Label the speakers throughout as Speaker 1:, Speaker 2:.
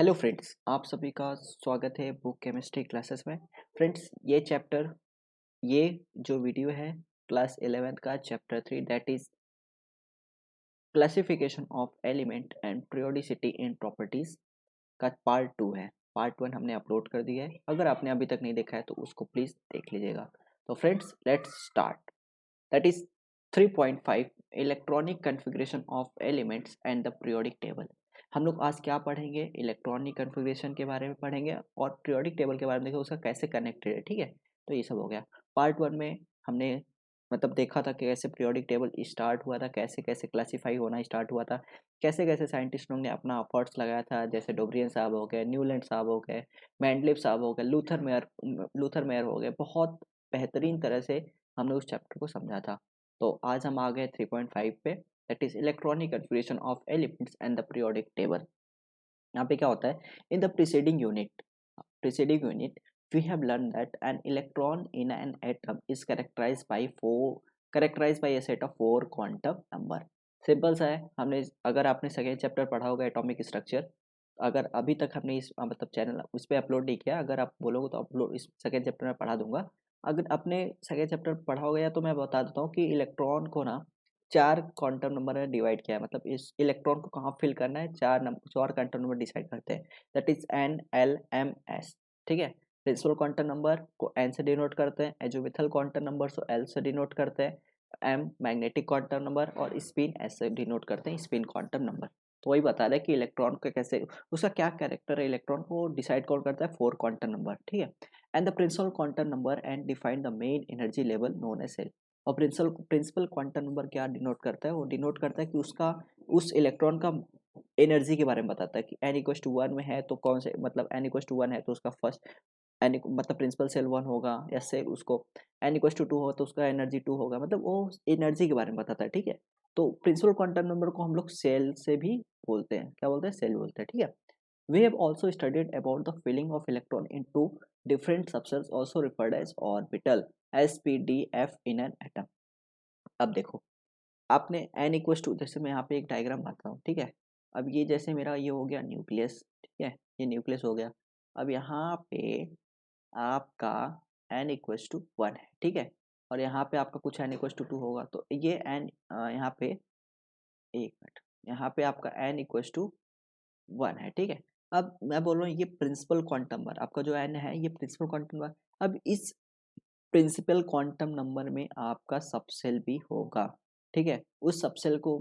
Speaker 1: Hello friends, आप सभी का स्वागत है बुक केमिस्ट्री क्लासेस में। फ्रेंड्स, ये जो वीडियो है क्लास 11 का chapter 3 that is classification of element and periodicity in properties का पार्ट 2 है। पार्ट 1 हमने अपलोड कर दिया है। अगर आपने अभी तक नहीं देखा है तो उसको प्लीज़ देख लीजिएगा। तो friends, let's start. That is 3.5 electronic configuration of elements and the periodic table. हम लोग आज क्या पढ़ेंगे? इलेक्ट्रॉनिक कन्फिग्रेशन के बारे में पढ़ेंगे और पीरियोडिक टेबल के बारे में देखेंगे, उसका कैसे कनेक्टेड है। ठीक है, तो ये सब हो गया। पार्ट 1 में हमने देखा था कि कैसे पीरियोडिक टेबल स्टार्ट हुआ था, कैसे कैसे क्लासीफाई होना स्टार्ट हुआ था, कैसे कैसे साइंटिस्ट लोग ने अपना एफर्ट्स लगाया था, जैसे डोब्रियन साहब हो गए, न्यूलैंड साहब हो गए, मैंडलिव साहब हो गए, लूथर मेयर हो गए। बहुत बेहतरीन तरह से हमने उस चैप्टर को समझा था। तो आज हम आ गए 3.5 पे, that is electronic configuration of elements and the periodic table. यहाँ पे क्या होता है? In the preceding unit we have learned that an electron in an atom is characterized by a set of four quantum number। Simple सा है। हमने, अगर आपने सेकेंड चैप्टर पढ़ा होगा एटॉमिक स्ट्रक्चर, अगर अभी तक हमने इस चैनल उस पर अपलोड नहीं किया, अगर आप बोलोगे तो अपलोड इस सेकेंड चैप्टर में पढ़ा दूंगा। अगर आपने सेकेंड चैप्टर पढ़ा होगा या तो मैं बता देता हूँ कि इलेक्ट्रॉन को ना चार क्वांटम नंबर में डिवाइड किया है। मतलब इस इलेक्ट्रॉन को कहाँ फिल करना है, चार क्वांटम नंबर डिसाइड करते हैं। That is NLMS। ठीक है, प्रिंसिपल क्वांटम नंबर को n से डिनोट करते हैं, एजोमेथल क्वांटम नंबर को L से डिनोट करते हैं, M मैग्नेटिक क्वांटम नंबर और स्पिन S से डिनोट करते हैं, स्पिन क्वांटम नंबर। तो वही बता रहा है कि इलेक्ट्रॉन का कैसे, उसका क्या कैरेक्टर है, इलेक्ट्रॉन को डिसाइड कौन करता है? Four quantum number. ठीक है, and the principal quantum number and define the main energy level known as shell. और प्रिंसिपल क्वांटम नंबर क्या डिनोट करता है? वो डिनोट करता है कि उसका, उस इलेक्ट्रॉन का एनर्जी के बारे में बताता है कि n=1 में है तो कौन से, मतलब n=1 है तो उसका फर्स्ट प्रिंसिपल सेल 1 होगा, या सेल उसको n=2 हो तो उसका एनर्जी 2 होगा। मतलब वो एनर्जी के बारे में बताता है। ठीक है, तो प्रिंसिपल क्वांटम नंबर को हम लोग सेल से भी बोलते हैं। क्या बोलते हैं? सेल बोलते हैं। ठीक है, we have also studied about the filling of electron into different subshells also referred as orbital, SPDF in an atom। अब देखो, आपने n=2, जैसे मैं यहाँ पे एक डायग्राम बनाता हूँ। ठीक है, अब ये जैसे मेरा ये हो गया न्यूक्लियस। ठीक है, ये न्यूक्लियस हो गया। अब यहाँ पे आपका n=1 है। ठीक है, और यहाँ पे आपका कुछ n=2 होगा, तो ये n यहाँ पे, एक मिनट, यहाँ पे आपका n=1 है। ठीक है, अब मैं बोल रहा हूँ ये प्रिंसिपल क्वांटम नंबर, आपका जो n है ये प्रिंसिपल क्वांटम नंबर। अब इस प्रिंसिपल क्वांटम नंबर में आपका सबसेल भी होगा। ठीक है, उस सबसेल को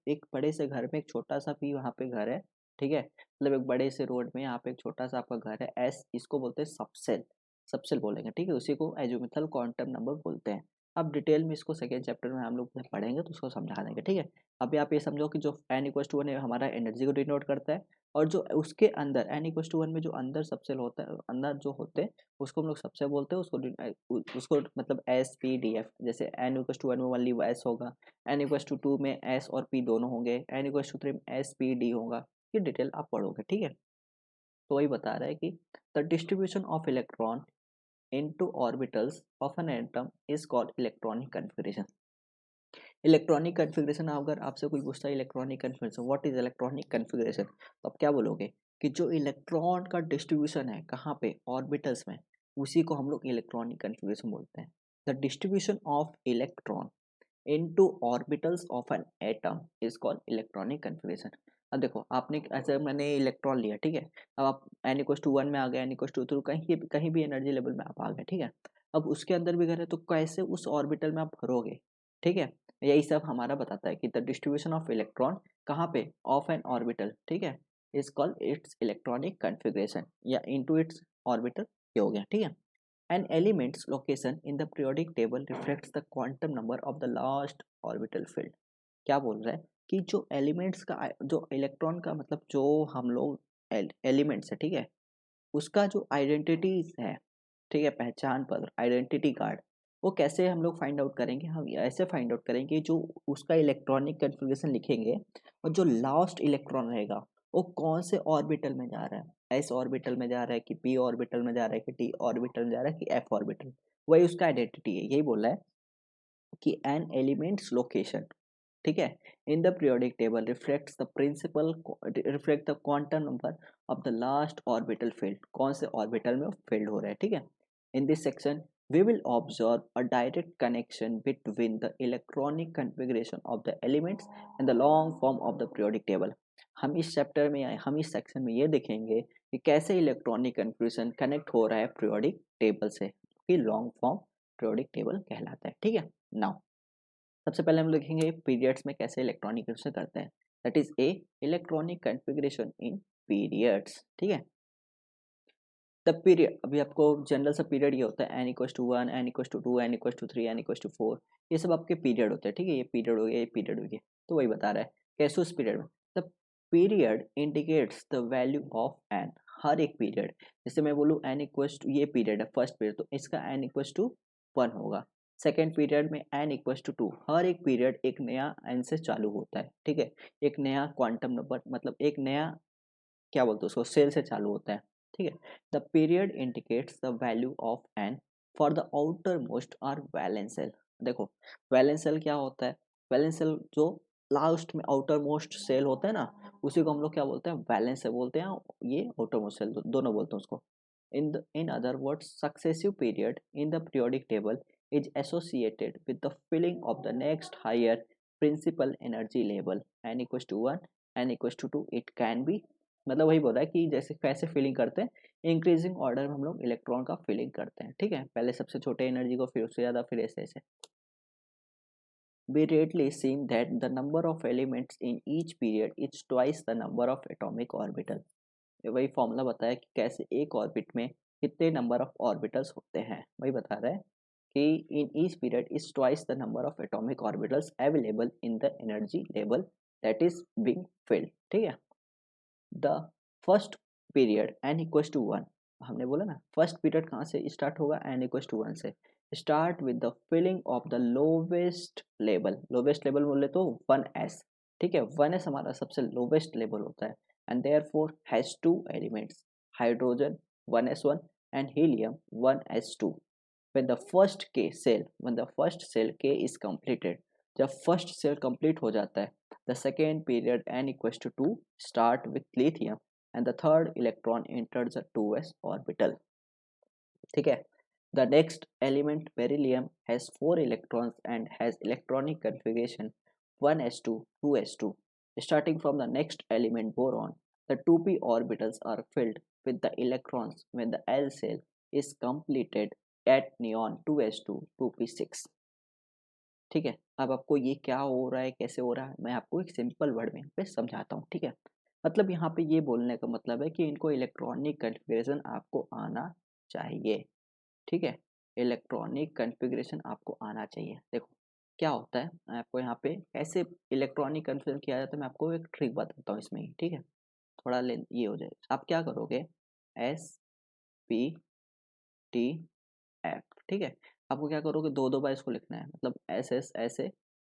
Speaker 1: एक बड़े से घर में एक छोटा सा भी वहाँ पे घर है। ठीक है, मतलब एक बड़े से रोड में यहाँ पे एक छोटा सा आपका घर है, एस, इसको बोलते हैं सबसेल। सबसेल बोलेंगे। ठीक है, उसी को एजोमेथल क्वांटम नंबर बोलते हैं। अब डिटेल में इसको सेकेंड चैप्टर में हम लोग पढ़ेंगे तो उसको समझा देंगे। ठीक है, अभी आप ये समझो कि जो n=1 है हमारा एनर्जी को डिनोट करता है, और जो उसके अंदर n=1 में जो अंदर सबसेल होता है, अंदर जो होते हैं उसको हम लोग सबसे बोलते हैं। उसको SPDF। जैसे n=1 में ओनली S होगा, n=2 में S और P दोनों होंगे, n=3 में SPD होगा। ये डिटेल आप पढ़ोगे। ठीक है, तो वही बता रहा है कि the distribution of electron into orbitals of an atom is called electronic configuration. Electronic configuration, अगर आपसे कोई पूछता है electronic configuration, what is electronic configuration, तो आप क्या बोलोगे? कि जो इलेक्ट्रॉन का डिस्ट्रीब्यूशन है कहाँ पे? ऑर्बिटल्स में, उसी को हम लोग इलेक्ट्रॉनिक कन्फिग्रेशन बोलते हैं। The distribution of electron into orbitals of an atom is called electronic configuration. अब देखो, आपने ऐसे, मैंने इलेक्ट्रॉन लिया। ठीक है, अब आप n=1 में आ गए, n=2, कहीं भी एनर्जी लेवल में आप आ गए। ठीक है, अब उसके अंदर भी गए तो कैसे उस ऑर्बिटल में आप भरोगे? ठीक है, यही सब हमारा बताता है कि द डिस्ट्रीब्यूशन ऑफ इलेक्ट्रॉन कहाँ पे? Of N orbital. ठीक है, is called its electronic configuration, या इनटू इट्स ऑर्बिटल। ये हो गया। ठीक है, an element's location in the periodic table reflects the quantum number of the last orbital field। क्या बोल रहा है कि जो एलिमेंट्स का, जो इलेक्ट्रॉन का, जो हम लोग एलिमेंट्स है, ठीक है, उसका जो आइडेंटिटी है, ठीक है, पहचान पत्र, आइडेंटिटी कार्ड, वो कैसे हम लोग फाइंड आउट करेंगे? हम ऐसे फाइंड आउट करेंगे, जो उसका इलेक्ट्रॉनिक कन्फिग्रेशन लिखेंगे, और जो लास्ट इलेक्ट्रॉन रहेगा वो कौन से ऑर्बिटल में जा रहा है, एस ऑर्बिटल में जा रहा है कि पी ऑर्बिटल में जा रहा है कि टी ऑर्बिटल में जा रहा है कि एफ ऑर्बिटल, वही उसका आइडेंटिटी है। यही बोल रहा है कि एन एलिमेंट्स लोकेशन ठीक है। In the periodic table reflect the quantum number of the last orbital field, कौन से ऑर्बिटल में फील्ड हो रहा है, ठीक है। In this section we will observe a direct connection between the electronic configuration of the elements and the long form of the periodic table। हम इस चैप्टर में हम इस सेक्शन में ये देखेंगे कि कैसे इलेक्ट्रॉनिक कन्फ्यूजन कनेक्ट हो रहा है पीरियोडिक टेबल से, कि लॉन्ग फॉर्म पीरियोडिक टेबल कहलाता है, ठीक है। नाउ सबसे पहले हम देखेंगे पीरियड्स में कैसे इलेक्ट्रॉनिक कन्फ्यूजन करते हैं, that is a electronic configuration in periods, ठीक है। द पीरियड, अभी आपको जनरल सा पीरियड ये होता है n equals to one, n equals to two, n equals to three, n equals to four, ये सब आपके पीरियड होते हैं, ठीक है। ये पीरियड हो गया, ये पीरियड हो गया, तो वही बता रहा है कैसे उस पीरियड में the period indicates the value of n. हर एक पीरियड, जैसे मैं बोलूँ एन इक्वस टू, ये पीरियड है फर्स्ट पीरियड, तो इसका एन इक्वस टू वन होगा। सेकेंड पीरियड में एन इक्वस टू टू, हर एक पीरियड एक नया एन से चालू होता है, ठीक है। एक नया क्वांटम नंबर, मतलब एक नया क्या बोलते हैं उसको, सेल से चालू होता है, ठीक है। The period indicates the value of n for the outer most or valence shell. देखो वैलेंस सेल क्या होता है, वैलेंस सेल जो लास्ट में आउटर मोस्ट सेल होता है ना, उसी को हम लोग क्या बोलते हैं, वैलेंस सेल बोलते हैं, ये आउटर मोस्ट सेल दोनों बोलते हैं उसको। in other words, successive period in the periodic table is associated with the filling of the next higher principal energy level n equals to 1, n equals to 2, it can be, मतलब वही बोल रहा है कि जैसे कैसे फिलिंग करते हैं, इंक्रीजिंग ऑर्डर में हम लोग इलेक्ट्रॉन का फिलिंग करते हैं, ठीक है। पहले सबसे छोटे एनर्जी को, फिर उससे ज़्यादा, फिर ऐसे ऐसे। We rarely seem that the number of elements in each period is twice the number of atomic orbital। वही फॉर्मूला बताया कि कैसे एक ऑर्बिट में कितने नंबर ऑफ ऑर्बिटल्स होते हैं, वही बता रहा है कि in each period is twice the number of atomic orbitals available in the energy level that is being filled, ठीक है। The first period n equals to one, हमने बोला ना फर्स्ट पीरियड कहाँ से स्टार्ट होगा, एन इक्वस टू वन से। Start with the filling of the lowest level, lowest level बोले तो वन एस, ठीक है। वन एस हमारा सबसे लोवेस्ट लेवल होता है, and therefore has two elements, hydrogen 1s1 and helium 1s2। when the first K cell when the first cell K is completed, जब first shell complete हो जाता है, the second period n equals to two start with lithium and the third electron enter the 2s orbital, ठीक है। The next element beryllium has 4 electrons and has electronic configuration 1s2 2s2। Starting from the next element boron, the 2p orbitals are filled with the electrons when the L cell is completed at neon 2s2 2p6, ठीक है। अब आपको ये क्या हो रहा है, कैसे हो रहा है, मैं आपको एक सिंपल वर्ड में यहाँ पे समझाता हूँ, ठीक है। मतलब यहाँ पे ये बोलने का मतलब है कि इनको इलेक्ट्रॉनिक कन्फिग्रेशन आपको आना चाहिए, ठीक है। इलेक्ट्रॉनिक कन्फिग्रेशन आपको आना चाहिए। देखो क्या होता है, मैं आपको यहाँ पे कैसे इलेक्ट्रॉनिक कन्फिग्रेशन किया जाता है, मैं आपको एक ट्रिक बताता हूँ इसमें ही, ठीक है। थोड़ा लेंथ ये हो जाए, आप क्या करोगे, एस पी टी एफ, ठीक है। आपको क्या करोगे, दो दो बार इसको लिखना है, मतलब एस एस ऐसे,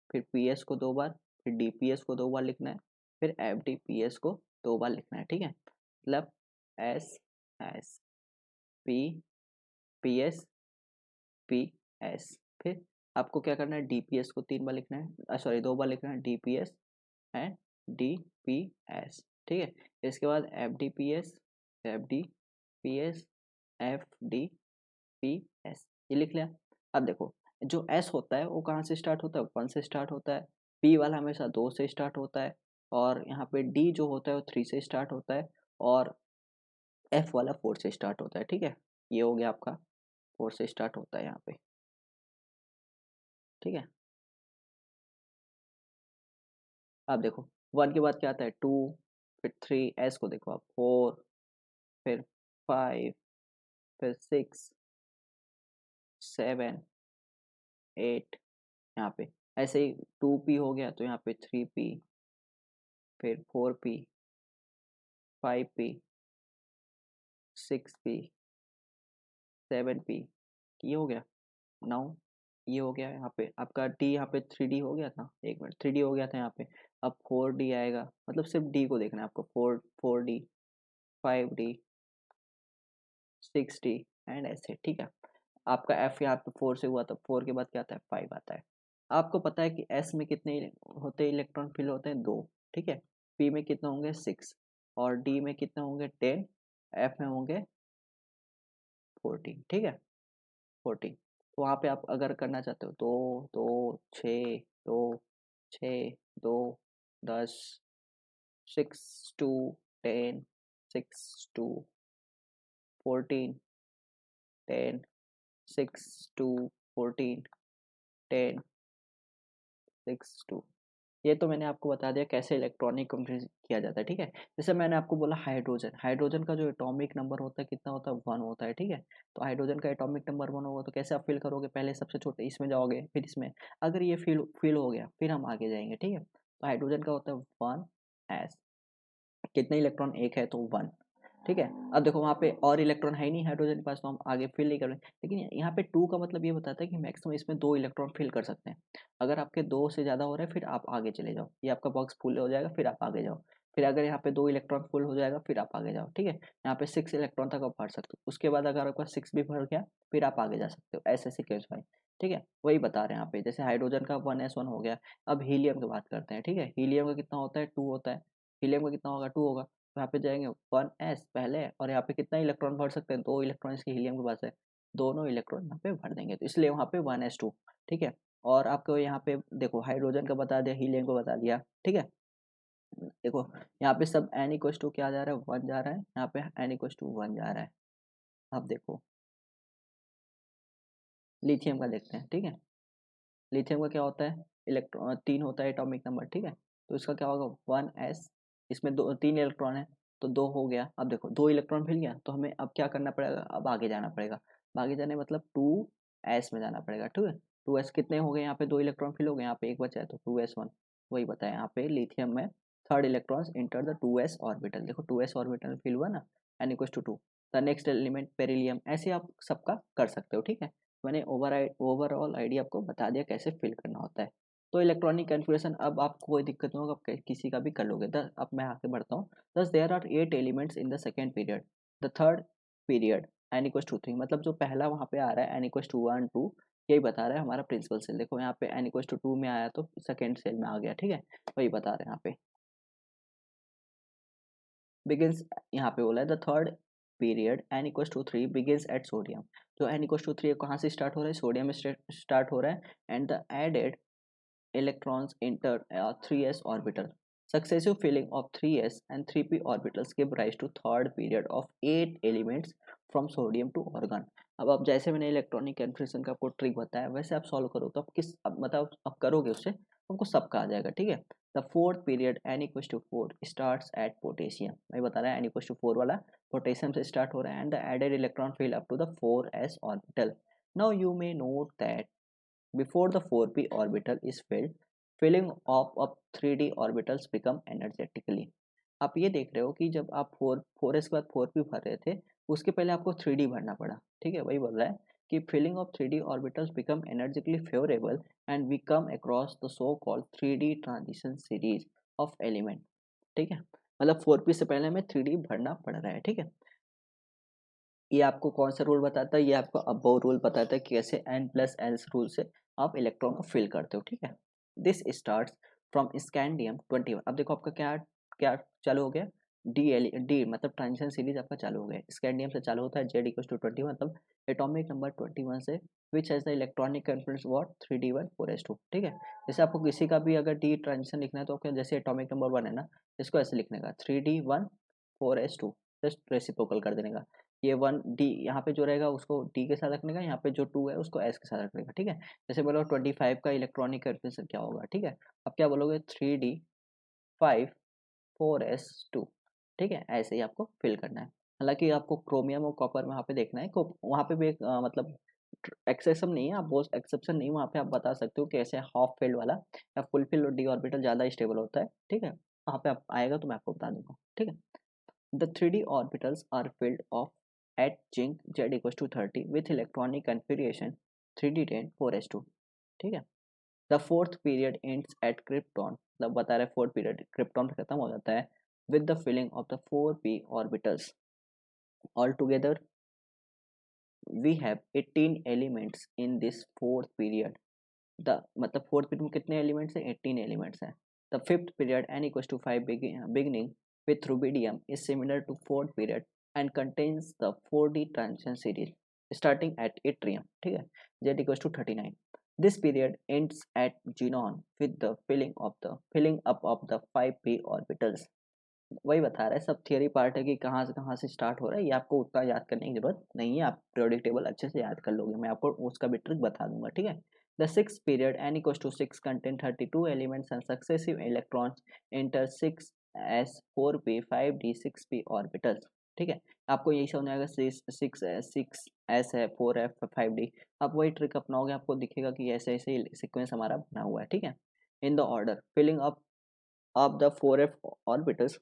Speaker 1: फिर पी एस को दो बार, फिर डी पी एस को दो बार लिखना है, फिर एफ डी पी एस को दो बार लिखना है, ठीक है। मतलब S S P P S P S, फिर आपको क्या करना है, डी पी एस को तीन बार लिखना है, सॉरी दो बार लिखना है, D P S and D P S, ठीक है। इसके बाद F D P S, F D P S, F D P S, ये लिख लिया। अब देखो जो एस होता है वो कहाँ से स्टार्ट होता है, वन से स्टार्ट होता है, पी वाला हमेशा दो से स्टार्ट होता है, और यहाँ पे डी जो होता है वो थ्री से स्टार्ट होता है, और एफ वाला फोर से स्टार्ट होता है, ठीक है। ये हो गया आपका, फोर से स्टार्ट होता है यहाँ पे, ठीक है। अब देखो वन के बाद क्या आता है, टू, फिर थ्री, एस को देखो आप, फोर, फिर फाइव, फिर सिक्स, सेवन, एट, यहाँ पे ऐसे ही टू पी हो गया तो यहाँ पे थ्री पी, फिर four P, five P, six P, seven P, ये हो गया। नाउ ये हो गया, यहाँ पे आपका डी, यहाँ पे थ्री डी हो गया था, एक मिनट, थ्री डी हो गया था यहाँ पे, अब फोर डी आएगा, मतलब सिर्फ डी को देखना है आपको, four four D, five D, six D and ऐसे, ठीक है। आपका एफ यहाँ पे फोर से हुआ तो फोर के बाद क्या आता है, फाइव आता है, आपको पता है कि s में कितने होते हैं, इलेक्ट्रॉन फिल होते हैं 2, ठीक है। p में कितने होंगे 6 और d में कितने होंगे 10, f में होंगे 14, ठीक है 14। तो वहाँ पे आप अगर करना चाहते हो तो 2 6 2 6 2 10 6 2 10 6 2 14 10 6 2 14 10 6 2। ये तो मैंने आपको बता दिया कैसे इलेक्ट्रॉनिक कंफ्यूज किया जाता है, ठीक है। जैसे मैंने आपको बोला हाइड्रोजन, हाइड्रोजन का जो एटॉमिक नंबर होता है कितना होता है 1 होता है, ठीक है। तो हाइड्रोजन का एटॉमिक नंबर 1 होगा तो कैसे आप फिल करोगे, पहले सबसे छोटे इसमें जाओगे फिर इसमें, अगर ये फिल हो गया फिर हम आगे जाएंगे, ठीक है। तो हाइड्रोजन का होता है 1s, कितने इलेक्ट्रॉन एक है तो 1, ठीक है। अब देखो वहाँ पे और इलेक्ट्रॉन है ही नहीं हाइड्रोजन के पास तो हम आगे फिल नहीं करेंगे, लेकिन यहाँ पे 2 का मतलब ये बताता है कि मैक्सिमम इसमें 2 इलेक्ट्रॉन फिल कर सकते हैं। अगर आपके 2 से ज़्यादा हो रहा है फिर आप आगे चले जाओ, ये आपका बॉक्स फुल हो जाएगा फिर आप आगे जाओ, फिर अगर यहाँ पे 2 इलेक्ट्रॉन फुल हो जाएगा फिर आप आगे जाओ, ठीक है। यहाँ पे 6 इलेक्ट्रॉन तक आप भर सकते हो, उसके बाद अगर आपका 6 भी भर गया फिर आप आगे जा सकते हो, ऐसे सीक्वेंस वाइज, ठीक है। वही बता रहे हैं यहाँ पे, जैसे हाइड्रोजन का 1s1 हो गया। अब हीलियम की बात करते हैं, ठीक है। हीलियम का कितना होता है 2 होता है, हीलियम का कितना होगा 2 होगा। यहाँ पे जाएंगे 1s पहले और यहाँ पे कितना इलेक्ट्रॉन भर सकते हैं 2 इलेक्ट्रॉन इसके हीलियम के पास है, दोनों इलेक्ट्रॉन यहाँ पे भर देंगे तो इसलिए वहाँ पे 1s2, ठीक है। और आपको यहाँ पे देखो हाइड्रोजन का बता दिया, हीलियम को बता दिया, ठीक है। देखो यहाँ पे सब n इक्वस टू क्या जा रहा है 1 जा रहा है, यहाँ पे n इक्वस टू 1 जा रहा है। अब देखो लिथियम का देखते हैं, ठीक है। लिथियम का क्या होता है, इलेक्ट्रॉन 3 होता है एटॉमिक नंबर, ठीक है। तो इसका क्या होगा 1s, इसमें 3 इलेक्ट्रॉन है तो 2 हो गया। अब देखो 2 इलेक्ट्रॉन मिल गया तो हमें अब क्या करना पड़ेगा, अब आगे जाना पड़ेगा। आगे जाने मतलब 2s में जाना पड़ेगा, ठीक है। 2s कितने हो गए, यहाँ पे 2 इलेक्ट्रॉन फिल हो गए, यहाँ पे एक बचा है तो 2s1, वही बताया यहाँ पे लिथियम में third electrons enter the 2s orbital. देखो 2s ऑर्बिटल फिल हुआ ना, n equal to 2। The next element beryllium, ऐसे आप सबका कर सकते हो, ठीक है। मैंने ओवरऑल आइडिया आपको बता दिया कैसे फिल करना होता है। तो इलेक्ट्रॉनिक कन्फिग्रेशन अब आपको कोई दिक्कत नहीं होगा, आप किसी का भी कर लोगे। अब मैं आगे बढ़ता हूँ। Thus there are 8 elements in the second period, the third period n equals to 3, मतलब जो पहला वहाँ पे आ रहा है एन इक्वस टू 1 2, यही बता रहा है हमारा प्रिंसिपल सेल। देखो यहाँ पे एन इक्वस टू 2 में आया तो सेकेंड सेल में आ गया, ठीक है। वही बता रहे हैं यहाँ पे बिगिंस, यहाँ पे बोला है the third period n equals to 3 begins at sodium. जो एन इक्वस टू 3 कहाँ से स्टार्ट हो रहा है, सोडियम में स्टार्ट हो रहा है। And the added electrons enter a 3s orbital. Successive filling of 3s and 3p orbitals give rise to third period of 8 elements from sodium to argon. अब जैसे मैंने इलेक्ट्रॉनिक कन्फ्यूजन का आपको ट्रिक बताया वैसे आप सॉल्व करो तो आप किस अब मतलब आप करोगे उससे आपको सबका आ जाएगा, ठीक है। The fourth period n equals to 4 starts at potassium, मैं बता रहा है एन इक्वस टू 4 वाला पोटेशियम से स्टार्ट हो रहा है। And the added electron fill up to the 4s orbital. Now you may note that before the 4p orbital is filled, filling of 3d orbitals become energetically। आप ये देख रहे हो कि जब आप 4s के बाद 4p भर रहे थे उसके पहले आपको 3d भरना पड़ा, ठीक है। वही बोल रहा है कि filling of 3d orbitals become energetically favorable and we come across the so called 3d transition series of element, ठीक है। मतलब 4p से पहले हमें 3d भरना पड़ रहा है, ठीक है। ये आपको कौन सा रूल बताता है, ये आपको अबव रूल बताता है कि कैसे n प्लस एल्स रूल से आप इलेक्ट्रॉन को फिल करते हो, ठीक है। This starts from scandium 21। अब देखो आपका क्या क्या चालू हो गया, डी मतलब ट्रांजिशन सीरीज आपका चालू हो गया, स्कैंडियम से चालू होता है, जेड इक्वल टू 21 मतलब एटॉमिक नंबर 21 से, which has the electronic confidence what 3d1 4s2, ठीक है। जैसे आपको किसी का भी अगर डी ट्रांजिशन लिखना है तो आपको जैसे एटॉमिक नंबर 1 है ना, इसको ऐसे लिखने का 3d1 4s2, जस्ट रेसिप्रोकल कर देने का। ये 1 डी यहाँ पे जो रहेगा उसको डी के साथ रखने का, यहाँ पे जो 2 है उसको एस के साथ रखने का, ठीक है। जैसे बोलो 25 का इलेक्ट्रॉनिक कन्फिग्रेशन क्या होगा, ठीक है। अब क्या बोलोगे 3d5 4s2, ठीक है। ऐसे ही आपको फिल करना है। हालांकि आपको क्रोमियम और कॉपर में वहाँ पे देखना है, वहाँ पे भी एक मतलब एक्सेप्शन नहीं है, आप बहुत एक्सेप्शन नहीं, वहाँ पे आप बता सकते हो कि ऐसे हाफ फील्ड वाला या फुल फील्ड और डी ऑर्बिटल ज़्यादा स्टेबल होता है, ठीक है। वहाँ पे आप आएगा तो मैं आपको बता दूंगा, ठीक है। The 3d orbitals are filled of at zinc z equals to 30 with electronic configuration 3d10 4s2, ठीक है। The fourth period ends at krypton, मतलब बता रहे फोर्थ पीरियड क्रिप्टॉन पे खत्म हो जाता है with the filling of the 4p orbitals। Altogether we have 18 elements in this fourth period the मतलब फोर्थ पीरियड में कितने एलिमेंट्स हैं, 18 एलिमेंट्स हैं। The fifth period n equals to 5 beginning with rubidium is similar to fourth period and contains the 4D transition series starting at yttrium, ठीक है, z equals to 39. This period ends at xenon with the filling up of the 5p orbitals. वही बता रहा है, सब theory part है कि कहाँ से स्टार्ट हो रहा है, ये आपको उतना याद करने की जरूरत नहीं है, आप पीरियोडिक टेबल अच्छे से याद कर लोगे, मैं आपको उसका भी ट्रिक बता दूंगा, ठीक है। The six period n equals to 6 contain 32 elements and successive electrons enter 6s 4p 5d 6p orbitals, ठीक है। आपको यही समझ आएगा, 6s है, 4f 5d, आप वही ट्रिक अपनाओगे, आपको दिखेगा कि ऐसे ऐसे सीक्वेंस हमारा बना हुआ है, ठीक है। In the order filling up of the 4f orbitals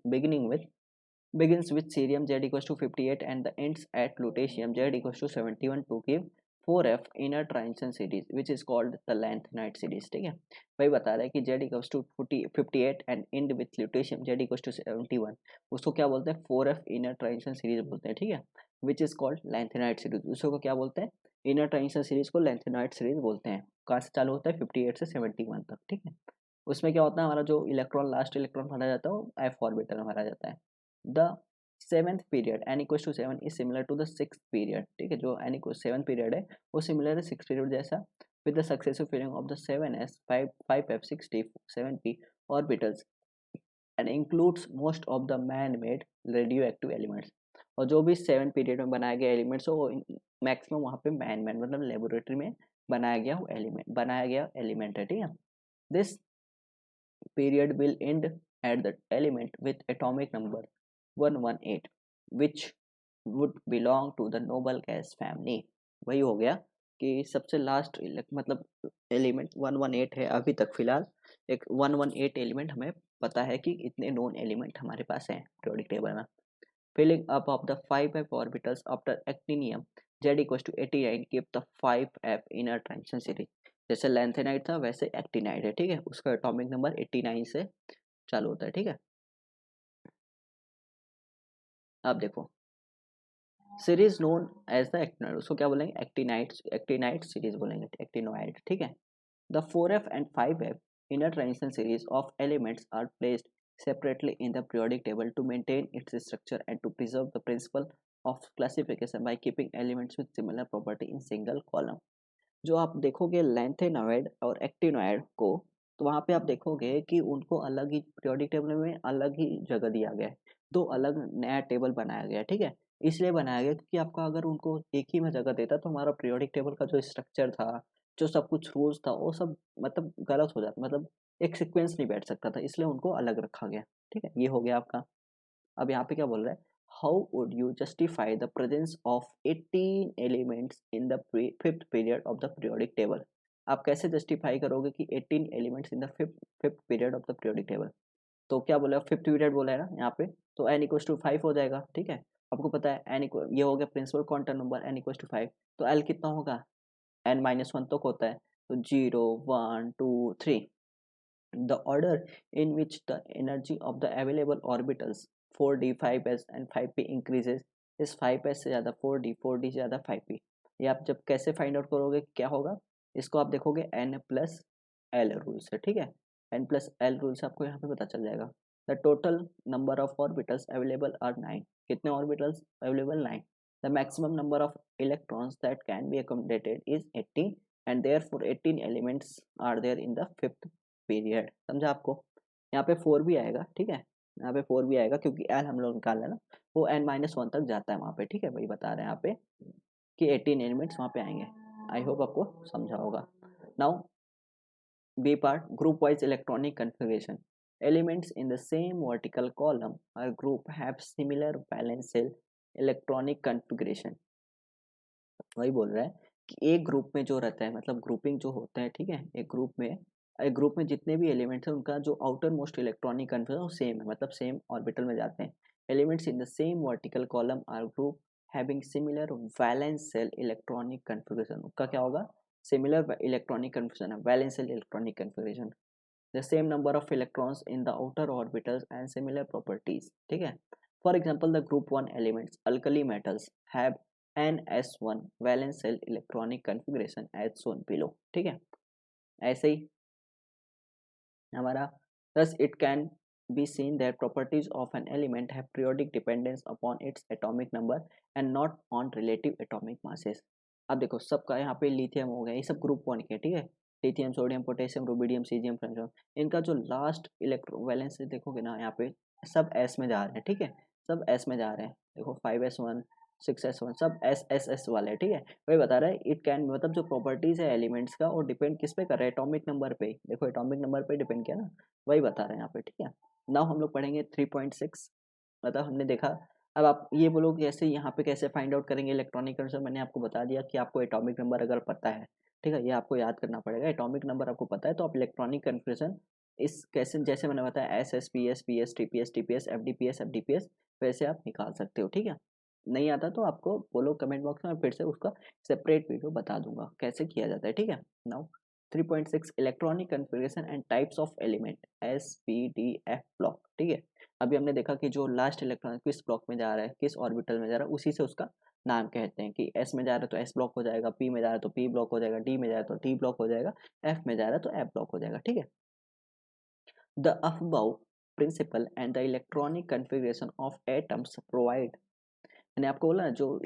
Speaker 1: beginning with begins with cerium z equals to 58 and the ends at lutetium z equals to 71 to give 4f inner transition series which is called the lanthanide series, ठीक है। वही बता रहा है कि z equals to 58 and end with lutetium z equals to 71, उसको क्या बोलते हैं, 4f inner transition series बोलते हैं, ठीक है, which is called lanthanide series, उसको क्या बोलते हैं, inner transition series को lanthanide series बोलते हैं। कहाँ से चालू होता है, 58 से 71 तक, ठीक है। उसमें क्या होता है, हमारा जो इलेक्ट्रॉन लास्ट इलेक्ट्रॉन भरा जाता है वो एफ ऑर्बिटल में भरा जाता है। The seventh period n equal to 7 is similar to the six period, ठीक है, जो एन इक्वल 7 पीरियड है वो सिमिलर है सिक्स पीरियड जैसा, with the successive filling of the 7s 5f 7p orbitals and includes most of the man made radioactive elements. और जो भी 7 पीरियड में बनाए गए एलिमेंट्स हो वो मैक्सिमम वहाँ पे मैन मतलब लेबोरेटरी में बनाया गया एलिमेंट है, ठीक है। This period will end at the element with atomic number 118 which would belong to the noble gas family। वही हो गया कि सबसे लास्ट मतलब एलिमेंट 118 है अभी तक फिलहाल, एक 118 एलिमेंट हमें पता है कि इतने नोन एलिमेंट हमारे पास हैं पीरियोडिक टेबल में। Filling up of the 5f orbitals after actinium z equals to 89 give the 5f inner transition series। जैसे लैंथेनाइड था वैसे एक्टिनाइड है, ठीक है, उसका एटॉमिक नंबर 89 से चालू होता है, ठीक है। आप देखो series known as the actinoid, उसको क्या बोलेंगे, एक्टिनाइड सीरीज बोलेंगे, एक्टिनोइड, ठीक है। The 4f and 5f inner transition series of elements are placed separately in the periodic table to maintain its structure and to preserve the principle of classification by keeping elements with similar property in single column। जो आप देखोगे lanthanoid और actinoid को, तो वहाँ पे आप देखोगे कि उनको अलग ही पीरियोडिक टेबल में अलग ही जगह दिया गया है, दो अलग नया टेबल बनाया गया है, ठीक है। इसलिए बनाया गया क्योंकि आपका अगर उनको एक ही में जगह देता तो हमारा पीरियोडिक टेबल का जो स्ट्रक्चर था, जो सब कुछ रूल्स था वो सब मतलब गलत हो जाता, मतलब एक सीक्वेंस नहीं बैठ सकता था, इसलिए उनको अलग रखा गया, ठीक है। ये हो गया आपका। अब यहाँ पे क्या बोल रहा है, how would you justify the presence of 18 elements in the fifth period of the periodic table. आप कैसे जस्टिफाई करोगे कि 18 elements in the fifth period of the periodic table. तो क्या बोला, फिफ्थ पीरियड बोला है ना यहाँ पे, तो n इक्वल्स टू 5 हो जाएगा, ठीक है। आपको पता है n इक्वल ये हो गया principal quantum number n equals to 5, तो l कितना होगा, n माइनस वन तक होता है, तो 0 1 2 3। The order in which the energy of the available orbitals 4d 5s and 5p increases is 5s से ज़्यादा 4d 4d से ज़्यादा 5p। ये आप जब कैसे फाइंड आउट करोगे क्या होगा, इसको आप देखोगे n प्लस एल रूल से, ठीक है, n प्लस एल रूल से आपको यहाँ पे पता चल जाएगा। The total number of orbitals available are 9, कितने orbitals available 9। The maximum number of electrons that can be accommodated is 18 and therefore 18 elements are there in the fifth period, समझा आपको। यहाँ पे 4 भी आएगा, ठीक है, यहाँ पे 4 भी आएगा क्योंकि एल हम लोग निकाल रहे हैं ना, वो n माइनस वन तक जाता है वहाँ पे, ठीक है, वही बता रहे हैं यहाँ पे कि 18 एलिमेंट्स वहाँ पे आएंगे। आई होप आपको समझा होगा। Now B part, group wise electronic configuration. Elements in the same vertical column और group have similar valence shell electronic configuration. वही बोल रहा है कि एक ग्रुप में जो रहता है, मतलब ग्रुपिंग जो होता है, ठीक है, एक ग्रुप में जितने भी एलिमेंट्स हैं उनका जो आउटर मोस्ट इलेक्ट्रॉनिक कन्फिगरेशन वो सेम है, मतलब सेम ऑर्बिटल में जाते हैं। Elements in the same vertical column or group having similar valence shell electronic configuration, उसका क्या होगा, सिमिलर इलेक्ट्रॉनिक कन्फिगरेशन है, valence shell electronic configuration. The same number of electrons in the outer orbitals and similar properties, ठीक है। For example the group one elements alkali metals have NS1 valence shell electronic configuration as shown below. ठीक है, ऐसे ही हमारा thus it can be seen that properties of an element have periodic dependence upon its atomic number and not on relative atomic masses। अब देखो सबका यहाँ पे lithium हो गया, ये सब ग्रुप वन के, ठीक है, lithium sodium potassium rubidium caesium francium, इनका जो लास्ट इलेक्ट्रो वैलेंस देखोगे ना यहाँ पे सब एस में जा रहे हैं। ठीक है, सब एस में जा रहे हैं, देखो 5s1 6s1 सब एस वाले हैं। ठीक है, वही बता रहा है इट कैन, मतलब जो प्रॉपर्टीज है एलिमेंट्स का वो डिपेंड किस पे कर रहा है, एटॉमिक नंबर पे। देखो एटॉमिक नंबर पे डिपेंड किया ना, वही बता रहे हैं यहाँ पे। ठीक है, नाउ हम लोग पढ़ेंगे 3.6। मतलब हमने देखा, अब आप ये बोलो कि ऐसे यहाँ पे कैसे फाइंड आउट करेंगे इलेक्ट्रॉनिक कंफर्मेशन। मैंने आपको बता दिया कि आपको एटॉमिक नंबर अगर पता है, ठीक है, ये आपको याद करना पड़ेगा। एटॉमिक नंबर आपको पता है तो आप इलेक्ट्रॉनिक कंफर्मेशन इस कैसे, जैसे मैंने बताया S S P S P S T P S T P S F D P S, वैसे आप निकाल सकते हो। ठीक है, नहीं आता तो आपको बोलो कमेंट बॉक्स में, फिर से उसका सेपरेट वीडियो बता दूंगा कैसे किया जाता है। ठीक है, now 3.6 electronic configuration and types of element S P D F block. ठीक है, अभी हमने देखा कि जो लास्ट इलेक्ट्रॉन किस ब्लॉक में जा रहा है, किस ऑर्बिटल में जा रहा है, उसी से उसका नाम कहते हैं कि एस में जा रहा है तो एस ब्लॉक हो जाएगा, पी में जा रहा है तो पी ब्लॉक हो जाएगा, डी में जा रहा है तो डी ब्लॉक हो जाएगा, एफ में जा रहा है तो एफ ब्लॉक हो जाएगा। ठीक है, the above principle and the electronic configuration of atoms provide, मैंने आपको बोला ना जो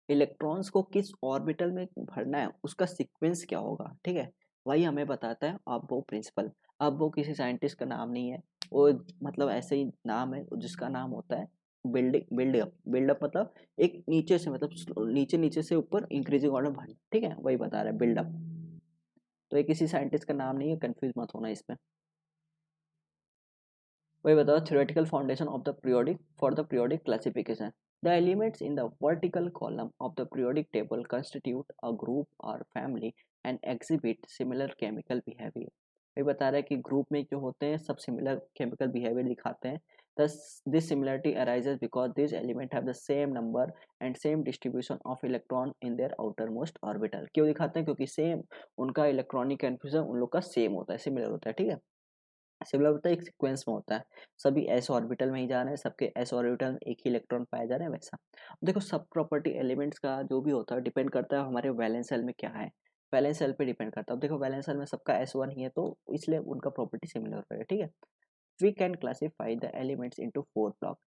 Speaker 1: इलेक्ट्रॉन्स को किस ऑर्बिटल में भरना है उसका सीक्वेंस क्या होगा। ठीक है, वही हमें बताता है अब वो प्रिंसिपल। अब वो किसी साइंटिस्ट का नाम नहीं है, वो मतलब ऐसे ही नाम है जिसका नाम होता है बिल्डिंग बिल्डअप। बिल्डअप मतलब एक नीचे से, मतलब नीचे नीचे से ऊपर इंक्रीजिंग ऑर्डर भरना। ठीक है, वही बता रहा है बिल्डअप। तो ये किसी साइंटिस्ट का नाम नहीं है, कंफ्यूज मत होना इसमें। वही बताओ theoretical foundation of the periodic for the periodic classification, the elements in the vertical column of the periodic table constitute a group or family and exhibit similar chemical behavior। ये बता रहा है कि ग्रुप में जो होते हैं सब सिमिलर केमिकल बिहेवियर दिखाते हैं। thus this similarity arises because these elements have the same number and same distribution of electron in their outermost orbital। क्यों दिखाते हैं, क्योंकि सेम उनका इलेक्ट्रॉनिक कन्फ्यूजन उन लोग का सेम होता है, सिमिलर होता है। ठीक है, सिमिलर होता है एक सीक्वेंस में होता है, सभी एस ऑर्बिटल में ही जा रहे हैं, सबके एस ऑर्बिटल में एक ही इलेक्ट्रॉन पाए जा रहे हैं वैसा। देखो सब प्रॉपर्टी एलिमेंट्स का जो भी होता है डिपेंड करता है हमारे वैलेंस सेल में क्या है, वैलेंस सेल पे डिपेंड करता है। अब देखो वैलेंस सेल में सबका S1 ही है तो इसलिए उनका प्रॉपर्टी सिमिलर है। ठीक है, we can classify the elements into 4 block,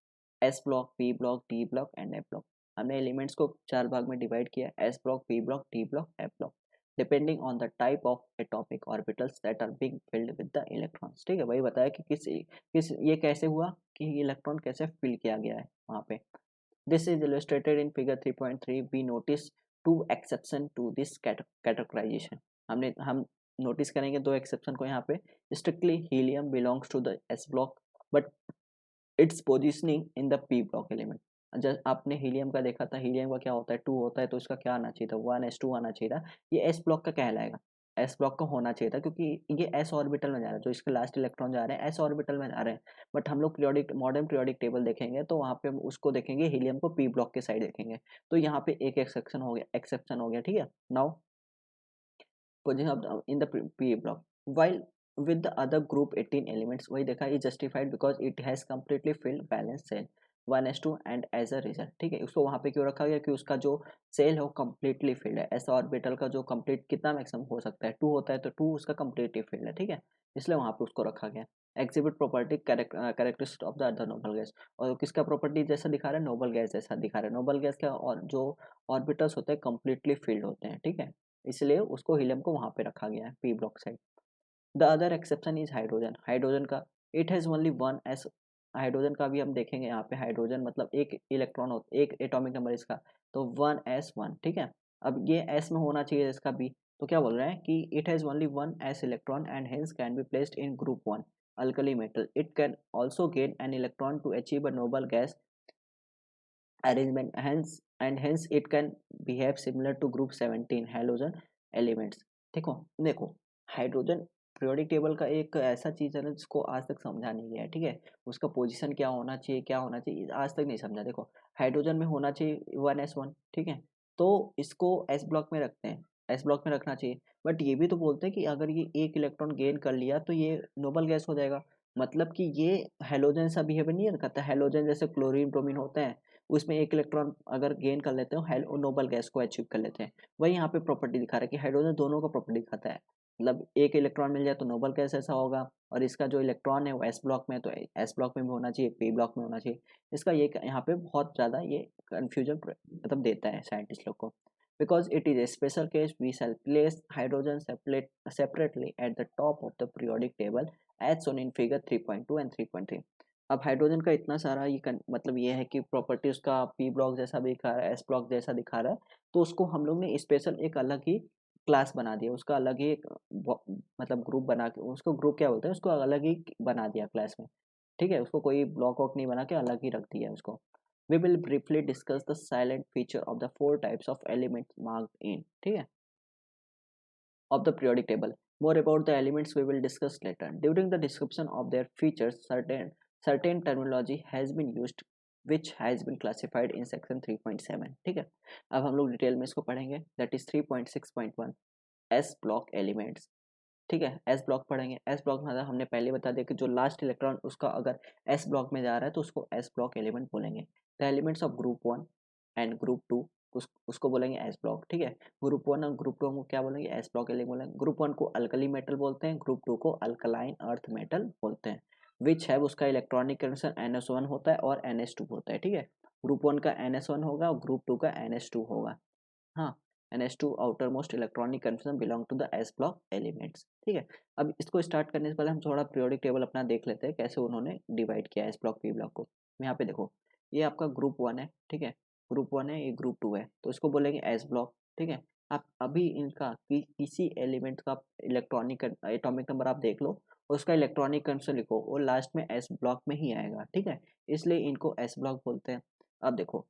Speaker 1: s block, p block, d block and f block. हमने एलिमेंट्स को 4 भाग में डिवाइड किया, s block, p block, d block, f block, depending on the type of atomic orbitals that are being filled with the electrons. ठीक है, वही बताया कि किस ये कैसे हुआ कि इलेक्ट्रॉन कैसे फिल किया गया है वहाँ पे। This is illustrated in figure 3.3। We notice 2 exception to this categorization. हम नोटिस करेंगे 2 एक्सेप्शन को यहाँ पे। Strictly helium belongs to the S block but its positioning in the p block element. जब आपने हीलियम का देखा था, हीलियम का क्या होता है, 2 होता है तो इसका क्या आना चाहिए था, 1s2 आना चाहिए था। ये एस ब्लॉक का कहलाएगा, एस ब्लॉक का होना चाहिए था क्योंकि ये एस ऑर्बिटल में जा रहा है, जो इसके लास्ट इलेक्ट्रॉन जा रहे हैं एस ऑर्बिटल में जा रहे हैं। बट हम लोग पीरियोडिक मॉडर्न पीरियोडिक टेबल देखेंगे तो वहाँ पे हम उसको देखेंगे, हीलियम को पी ब्लॉक के साइड देखेंगे। तो यहाँ पे एक एक्सेप्शन हो गया। ठीक है, now position of in the P block, while with the other group 18 elements वही देखा is justified because it has completely filled balance cell 1s2 and as a result। ठीक है, उसको वहाँ पे क्यों रखा गया कि उसका जो सेल है वो कम्प्लीटली फिल्ड है। ऐसा ऑर्बिटल का जो कंप्लीट कितना मैक्सिमम हो सकता है 2 होता है तो 2 उसका कम्प्लीटली फिल्ड है। ठीक है, इसलिए वहाँ पे उसको रखा गया। Exhibit property characteristic of the other noble gas, और किसका प्रॉपर्टी जैसा दिखा रहा है, नोबल गैस जैसा दिखा रहा है। नोबल गैस का और जो ऑर्बिटल्स होते हैं कम्प्लीटली फिल्ड होते हैं। ठीक है, इसलिए उसको हीलियम को वहाँ पे रखा गया है P block side. The other exception is hydrogen. Hydrogen का it has only 1s। Hydrogen का भी हम देखेंगे यहाँ पे, हाइड्रोजन मतलब एक इलेक्ट्रॉन होता, एक एटॉमिक नंबर इसका, तो 1s1। ठीक है, अब ये s में होना चाहिए इसका भी, तो क्या बोल रहे हैं कि it has only 1s electron and hence can be placed in group 1 alkali metal. It can also gain an electron to achieve a noble gas arrangement, hence it can behave similar to group 17 halogen elements। देखो देखो hydrogen periodic table का एक ऐसा चीज है ना जिसको आज तक समझा नहीं गया है। ठीक है, उसका पोजीशन क्या होना चाहिए, क्या होना चाहिए, आज तक नहीं समझा। देखो हाइड्रोजन में होना चाहिए 1s1। ठीक है, तो इसको एस ब्लॉक में रखते हैं, एस ब्लॉक में रखना चाहिए। बट ये भी तो बोलते हैं कि अगर ये एक इलेक्ट्रॉन गेन कर लिया तो ये नोबल गैस हो जाएगा, मतलब कि ये हेलोजन सा बिहेवियर नहीं करता। हेलोजन जैसे क्लोरीन ब्रोमीन होते हैं उसमें एक इलेक्ट्रॉन अगर गेन कर लेते हो हेलो नोबल गैस को अचीव कर लेते हैं। वही यहाँ पे प्रॉपर्टी दिखा रहा है कि हाइड्रोजन दोनों का प्रॉपर्टी दिखाता है, मतलब एक इलेक्ट्रॉन मिल जाए तो नोबल गैस ऐसा होगा, और इसका जो इलेक्ट्रॉन है वो एस ब्लॉक में, तो एस ब्लॉक में भी होना चाहिए, पी ब्लॉक में होना चाहिए। इसका ये यहाँ पे बहुत ज़्यादा ये कन्फ्यूजन मतलब देता है साइंटिस्ट लोग को। Because it is a special case, we shall place hydrogen separately at the top of the periodic table as shown in figure 3.2 and 3.3। अब हाइड्रोजन का इतना सारा ये मतलब ये है कि प्रॉपर्टी उसका पी ब्लॉक जैसा भी दिखा रहा है, एस ब्लॉक जैसा दिखा रहा है, तो उसको हम लोग ने स्पेशल एक अलग ही क्लास बना दिया, उसका अलग ही एक मतलब ग्रुप बना के, उसको ग्रुप क्या बोलते हैं, उसको अलग ही बना दिया क्लास में। ठीक है, उसको कोई ब्लॉक वॉक नहीं बना के अलग ही रख दिया उसको। We will briefly discuss the silent feature of the four types of elements marked in, ठीक है, of the periodic table. More about the elements we will discuss later. During the description of their features, certain terminology has been used which has been classified in section 3.7। ठीक है, अब हम लोग detail में इसको पढ़ेंगे, that is 3.6.1 S block elements। ठीक है, एस ब्लॉक पढ़ेंगे। एस ब्लॉक मतलब हमने पहले बता दिया कि जो लास्ट इलेक्ट्रॉन उसका अगर एस ब्लॉक में जा रहा है तो उसको एस ब्लॉक एलिमेंट बोलेंगे। The elements of group one and group two उसको बोलेंगे एस ब्लॉक। ठीक है, ग्रुप वन और ग्रुप टू को क्या बोलेंगे, एस ब्लॉक एलिमेंट बोलेंगे। ग्रुप वन को अल्कली मेटल बोलते हैं, ग्रुप टू को अल्कलाइन अर्थ मेटल बोलते हैं। विच है उसका इलेक्ट्रॉनिक कंडीशन NS1 होता है और NS2 होता है। ठीक है, ग्रुप वन का NS1 होगा और ग्रुप टू का NS2 होगा। हाँ, NH2 outer most electronic conformation belong to the S block elements. ठीक है, अब इसको स्टार्ट करने से पहले हम थोड़ा पीरियोडिक टेबल अपना देख लेते हैं कैसे उन्होंने डिवाइड किया एस ब्लॉक पी ब्लॉक को। यहाँ पे देखो, ये आपका ग्रुप वन है। ठीक है, ग्रुप वन है, ये ग्रुप टू है, तो इसको बोलेंगे एस ब्लॉक। ठीक है, आप अभी इनका किसी एलिमेंट का इलेक्ट्रॉनिक एटॉमिक नंबर आप देख लो और उसका इलेक्ट्रॉनिक कन्फर्मेशन लिखो, वो लास्ट में एस ब्लॉक में ही आएगा। ठीक है, इसलिए इनको एस ब्लॉक बोलते हैं। अब देखो,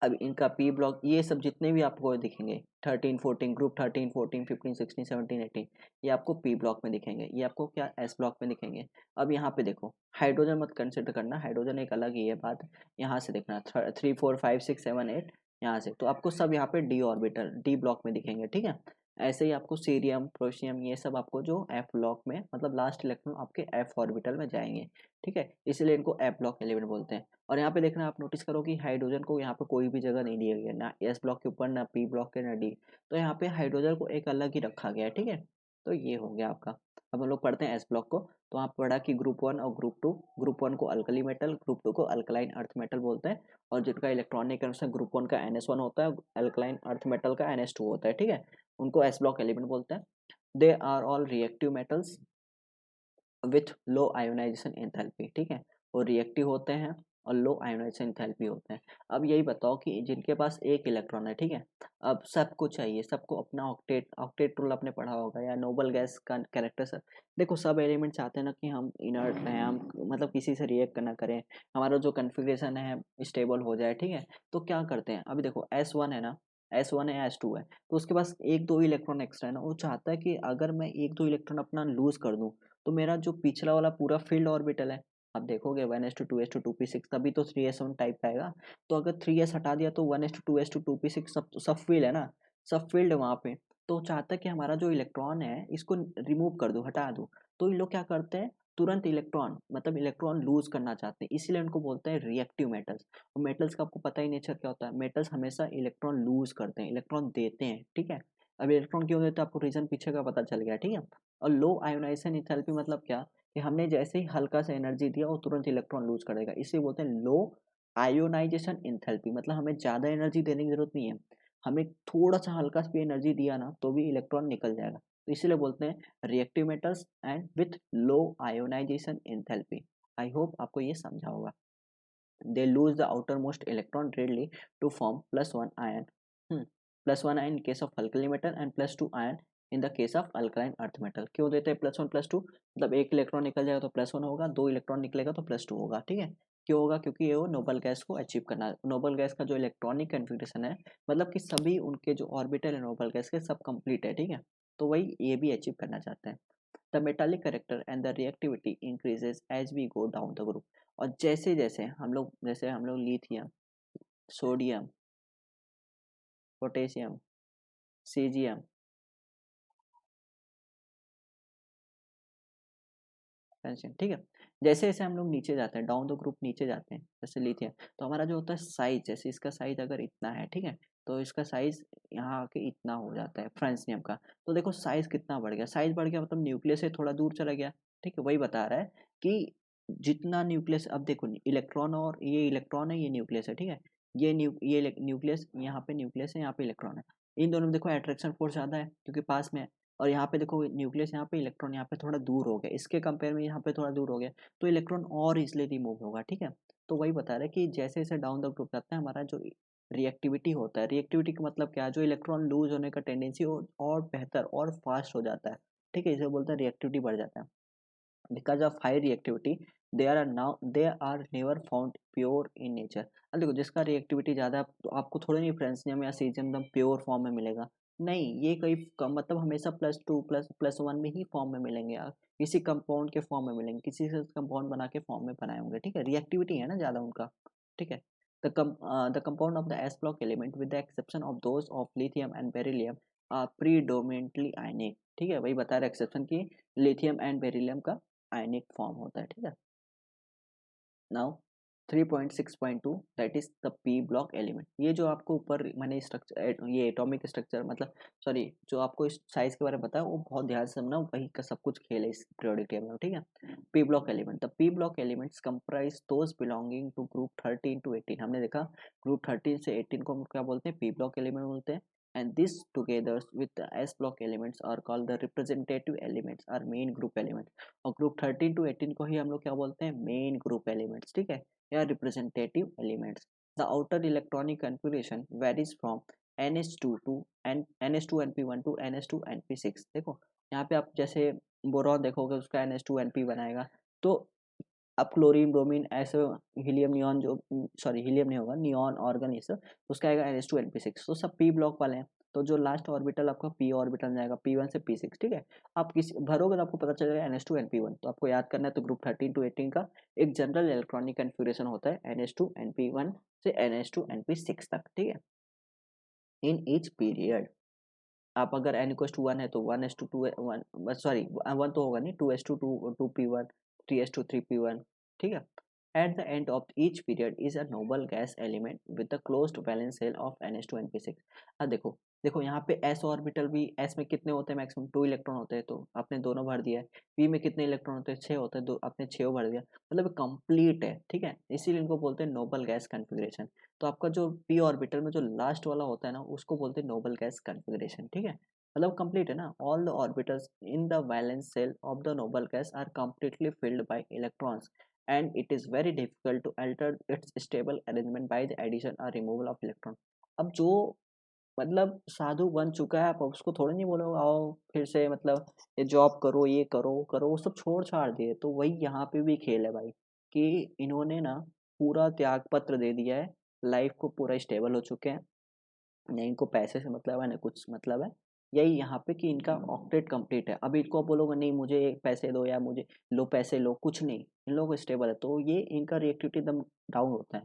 Speaker 1: अब इनका पी ब्लॉक ये सब जितने भी आपको दिखेंगे 13 14 ग्रुप 13 14 15 16 17 18, ये आपको पी ब्लॉक में दिखेंगे, ये आपको क्या एस ब्लॉक में दिखेंगे। अब यहाँ पे देखो, हाइड्रोजन मत कंसिडर करना, हाइड्रोजन एक अलग ही है बात। यहाँ से देखना 3 4 5 6 7 8, यहाँ से तो आपको सब यहाँ पे डी ऑर्बिटल डी ब्लॉक में दिखेंगे। ठीक है, ऐसे ही आपको सीरियम प्रोशियम ये सब आपको जो एफ ब्लॉक में मतलब लास्ट इलेक्ट्रॉन आपके एफ ऑर्बिटल में जाएंगे। ठीक है, इसलिए इनको एफ ब्लॉक एलिमेंट बोलते हैं। और यहाँ पे देखना, आप नोटिस करो कि हाइड्रोजन को यहाँ पे कोई भी जगह नहीं दिया गया, ना एस ब्लॉक के ऊपर, ना पी ब्लॉक के, ना डी। तो यहाँ पे हाइड्रोजन को एक अलग ही रखा गया है। ठीक है, तो ये हो गया आपका। अब हम लोग पढ़ते हैं एस ब्लॉक को। तो आप पढ़ा कि ग्रुप वन और ग्रुप टू, ग्रुप वन को अल्कली मेटल, ग्रुप टू को अल्कलाइन अर्थ मेटल बोलते हैं, और जिनका इलेक्ट्रॉनिक कंडीशन ग्रुप वन का NS1 होता है, अल्कलाइन अर्थ मेटल का NS2 होता है। ठीक है, उनको एस ब्लॉक एलिमेंट बोलते हैं। They are all reactive metals with low ionization enthalpy. ठीक है, वो रिएक्टिव होते हैं और लो आयोनाइजेशन एंथैल्पी होते हैं। अब यही बताओ कि जिनके पास एक इलेक्ट्रॉन है, ठीक है, अब सबको चाहिए, सबको अपना ऑक्टेट ऑक्टेट रूल आपने पढ़ा होगा या नोबल गैस का कैरेक्टर सर। देखो, सब एलिमेंट चाहते हैं ना कि हम इनर्ट रहें, हम मतलब किसी से रिएक्ट ना करें, हमारा जो कन्फिग्रेशन है स्टेबल हो जाए। ठीक है, तो क्या करते हैं, अभी देखो S1 है ना, S1 है, S2 है, तो उसके पास एक दो इलेक्ट्रॉन एक्स्ट्रा है ना, वो चाहता है कि अगर मैं एक दो इलेक्ट्रॉन अपना लूज कर दूं तो मेरा जो पिछला वाला पूरा फील्ड ऑर्बिटल है, आप देखोगे 1s2 2s2 2p6, तभी तो 3s1 टाइप का आएगा। तो अगर 3s हटा दिया तो 1s2 2s2 2p6 सब फील्ड है ना, सब फील्ड है वहाँ पे। तो चाहता है कि हमारा जो इलेक्ट्रॉन है इसको रिमूव कर दो, हटा दो। तो ये लोग क्या करते हैं, तुरंत इलेक्ट्रॉन मतलब इलेक्ट्रॉन लूज करना चाहते हैं, इसीलिए उनको बोलते हैं रिएक्टिव मेटल्स। और मेटल्स का आपको पता ही नेचर क्या होता है, मेटल्स हमेशा इलेक्ट्रॉन लूज करते हैं, इलेक्ट्रॉन देते हैं। ठीक है, अब इलेक्ट्रॉन क्यों देते हैं आपको रीजन पीछे का पता चल गया। ठीक है, और लो आयोनाइजेशन एंथैल्पी मतलब क्या, कि हमने जैसे ही हल्का सा एनर्जी दिया वो तुरंत इलेक्ट्रॉन लूज कर देगा, इसे बोलते हैं लो आयोनाइजेशन एंथैल्पी। मतलब हमें ज़्यादा एनर्जी देने की जरूरत नहीं है, हमें थोड़ा सा हल्का सा भी एनर्जी दिया ना तो भी इलेक्ट्रॉन निकल जाएगा, तो इसीलिए बोलते हैं reactive metals and with low ionization enthalpy. I hope आपको ये समझा होगा। They lose the outermost electron readily to form +1 ion. +1 ion in case of alkali metal and +2 ion in the case of alkaline earth metal। क्यों देते हैं +1 +2, मतलब एक electron निकल जाएगा तो +1 होगा, दो इलेक्ट्रॉन निकलेगा तो +2 होगा। ठीक है, क्यों होगा, क्योंकि ये वो नोबल गैस को अचीव करना है। नोबल गैस का जो इलेक्ट्रॉनिक कन्फिग्रेशन है, मतलब कि सभी उनके जो ऑर्बिटल है नोबल गैस के सब कंप्लीट है। ठीक है, तो वही ये भी अचीव करना चाहते हैं। The metallic character and the reactivity increases as we go down the group। और जैसे हम लोग लिथियम, सोडियम, पोटेशियम, सीजियम, ठीक है, जैसे जैसे हम लोग नीचे जाते हैं, डाउन द ग्रुप नीचे जाते हैं, जैसे लिथियम, तो हमारा जो होता है साइज, जैसे इसका साइज अगर इतना है, ठीक है, तो इसका साइज यहाँ आके इतना हो जाता है फ्रांसियम का। तो देखो साइज कितना बढ़ गया, साइज बढ़ गया मतलब न्यूक्लियस से थोड़ा दूर चला गया, ठीक है, वही बता रहा है कि जितना न्यूक्लियस, अब देखो इलेक्ट्रॉन, और ये इलेक्ट्रॉन है, ये न्यूक्लियस है, ठीक है, ये न्यूक्लियस, यहाँ पे न्यूक्लियस है, यहाँ पे इलेक्ट्रॉन है, इन दोनों में देखो अट्रैक्शन फोर्स ज़्यादा है क्योंकि पास में है, और यहाँ पे देखो न्यूक्लियस यहाँ पे, इलेक्ट्रॉन यहाँ पे थोड़ा दूर हो गया, इसके कंपेयर में यहाँ पे थोड़ा दूर हो गया, तो इलेक्ट्रॉन और इसलिए रिमूव होगा, ठीक है। तो वही बता रहा है कि जैसे जैसे डाउन द ग्रुप जाता है, हमारा जो रिएक्टिविटी होता है, रिएक्टिविटी का मतलब क्या है, जो इलेक्ट्रॉन लूज होने का टेंडेंसी और बेहतर और फास्ट हो जाता है, ठीक है, इसे बोलते हैं रिएक्टिविटी बढ़ जाता है। Because of high reactivity they are never found pure in nature. अब देखो जिसका रिएक्टिविटी ज़्यादा है, तो आपको थोड़ा नहीं फ्रेंसियम या सीजियम एकदम प्योर फॉर्म में मिलेगा, नहीं, ये कई कम मतलब हमेशा +2 ++1 में ही फॉर्म में मिलेंगे, किसी कंपाउंड के फॉर्म में मिलेंगे, किसी से कंपाउंड बना के फॉर्म में बनाए होंगे, ठीक है, रिएक्टिविटी है ना ज़्यादा उनका, ठीक है। The compound of the S block element with the exception of those of lithium and beryllium are predominantly ionic, ठीक है, वही बता रहा है एक्सेप्शन की लिथियम एंड बेरिलियम का आयनिक फॉर्म होता है, ठीक है। Now 3.6.2 that is the p block element, ये जो आपको ऊपर मैंने स्ट्रक्चर, ये एटॉमिक स्ट्रक्चर मतलब सॉरी, जो आपको इस साइज के बारे में बताया वो बहुत ध्यान से समझना, वही का सब कुछ खेल है इस पीरियोडिक टेबल में, ठीक है। P block element, the p block elements comprise those belonging to group 13 to 18, हमने देखा ग्रुप 13 से 18 को हम क्या बोलते हैं, पी ब्लॉक एलिमेंट बोलते हैं, and this together with the s block elements are called the representative elements or main group elements, और ग्रुप 13 टू 18 को ही हम लोग क्या बोलते हैं, मेन ग्रुप एलिमेंट्स, ठीक है, या representative elements. The outer electronic configuration varies from NH2 to NH2 NP1 to NH2 NP6। देखो यहाँ पे आप जैसे बोरॉन देखोगे उसका NH2 NP बनाएगा, तो अब क्लोरीन ब्रोमीन ऐसे, हीलियम नियॉन जो, सॉरी हीलियम नहीं होगा, नियॉन ऑर्गन ये सब, उसका आएगा NH2 NP6, तो सब पी ब्लॉक वाले हैं, तो जो लास्ट ऑर्बिटल आपका पी ऑर्बिटल में जाएगा P1 से P6, ठीक है। आप किसी भरोगे तो आपको पता चलेगा NH2 NP1, तो आपको याद करना है, तो ग्रुप 13 टू 18 का एक जनरल इलेक्ट्रॉनिक कन्फिग्रेशन होता है NH2 NP1 से NH2 NP6 तक, ठीक है, इन ईच पीरियड। आप अगर n=1 है तो 1:2 1, सॉरी 1 तो होगा नहीं, 2:2 3:3 ठीक है। At the end of each period is a noble gas element with the closed valence shell of NH2 NP6। अब देखो देखो यहाँ पे s ऑर्बिटल भी, s में कितने होते हैं, मैक्सिमम 2 इलेक्ट्रॉन होते हैं, तो आपने दोनों भर दिया है। p में कितने इलेक्ट्रॉन होते हैं, 6 होते हैं, दो आपने 6 भर दिया, मतलब कंप्लीट है, ठीक है, इसीलिए इनको बोलते हैं नोबल गैस कन्फिग्रेशन। तो आपका जो p ऑर्बिटल में जो लास्ट वाला होता है ना, उसको बोलते हैं नोबल गैस कन्फिग्रेशन, ठीक है, मतलब कंप्लीट है ना, all the orbitals in the valence shell of the noble gas are completely filled by electrons and it is very difficult to alter its stable arrangement by the addition or removal of electron। अब जो मतलब साधु बन चुका है, आप उसको थोड़ा नहीं बोलोगे आओ फिर से मतलब ये जॉब करो, ये करो वो करो, वो सब छोड़ छाड़ दिए, तो वही यहाँ पे भी खेल है भाई, कि इन्होंने ना पूरा त्याग पत्र दे दिया है, लाइफ को पूरा स्टेबल हो चुके हैं, ना इनको पैसे से मतलब है ना कुछ मतलब है, यही यहाँ पे कि इनका ऑक्टेट कंप्लीट है। अभी इनको बोलोगे नहीं मुझे पैसे दो या मुझे लो पैसे लो, कुछ नहीं, इन लोगों को स्टेबल है, तो ये इनका रिएक्टिविटी एकदम डाउन होता है,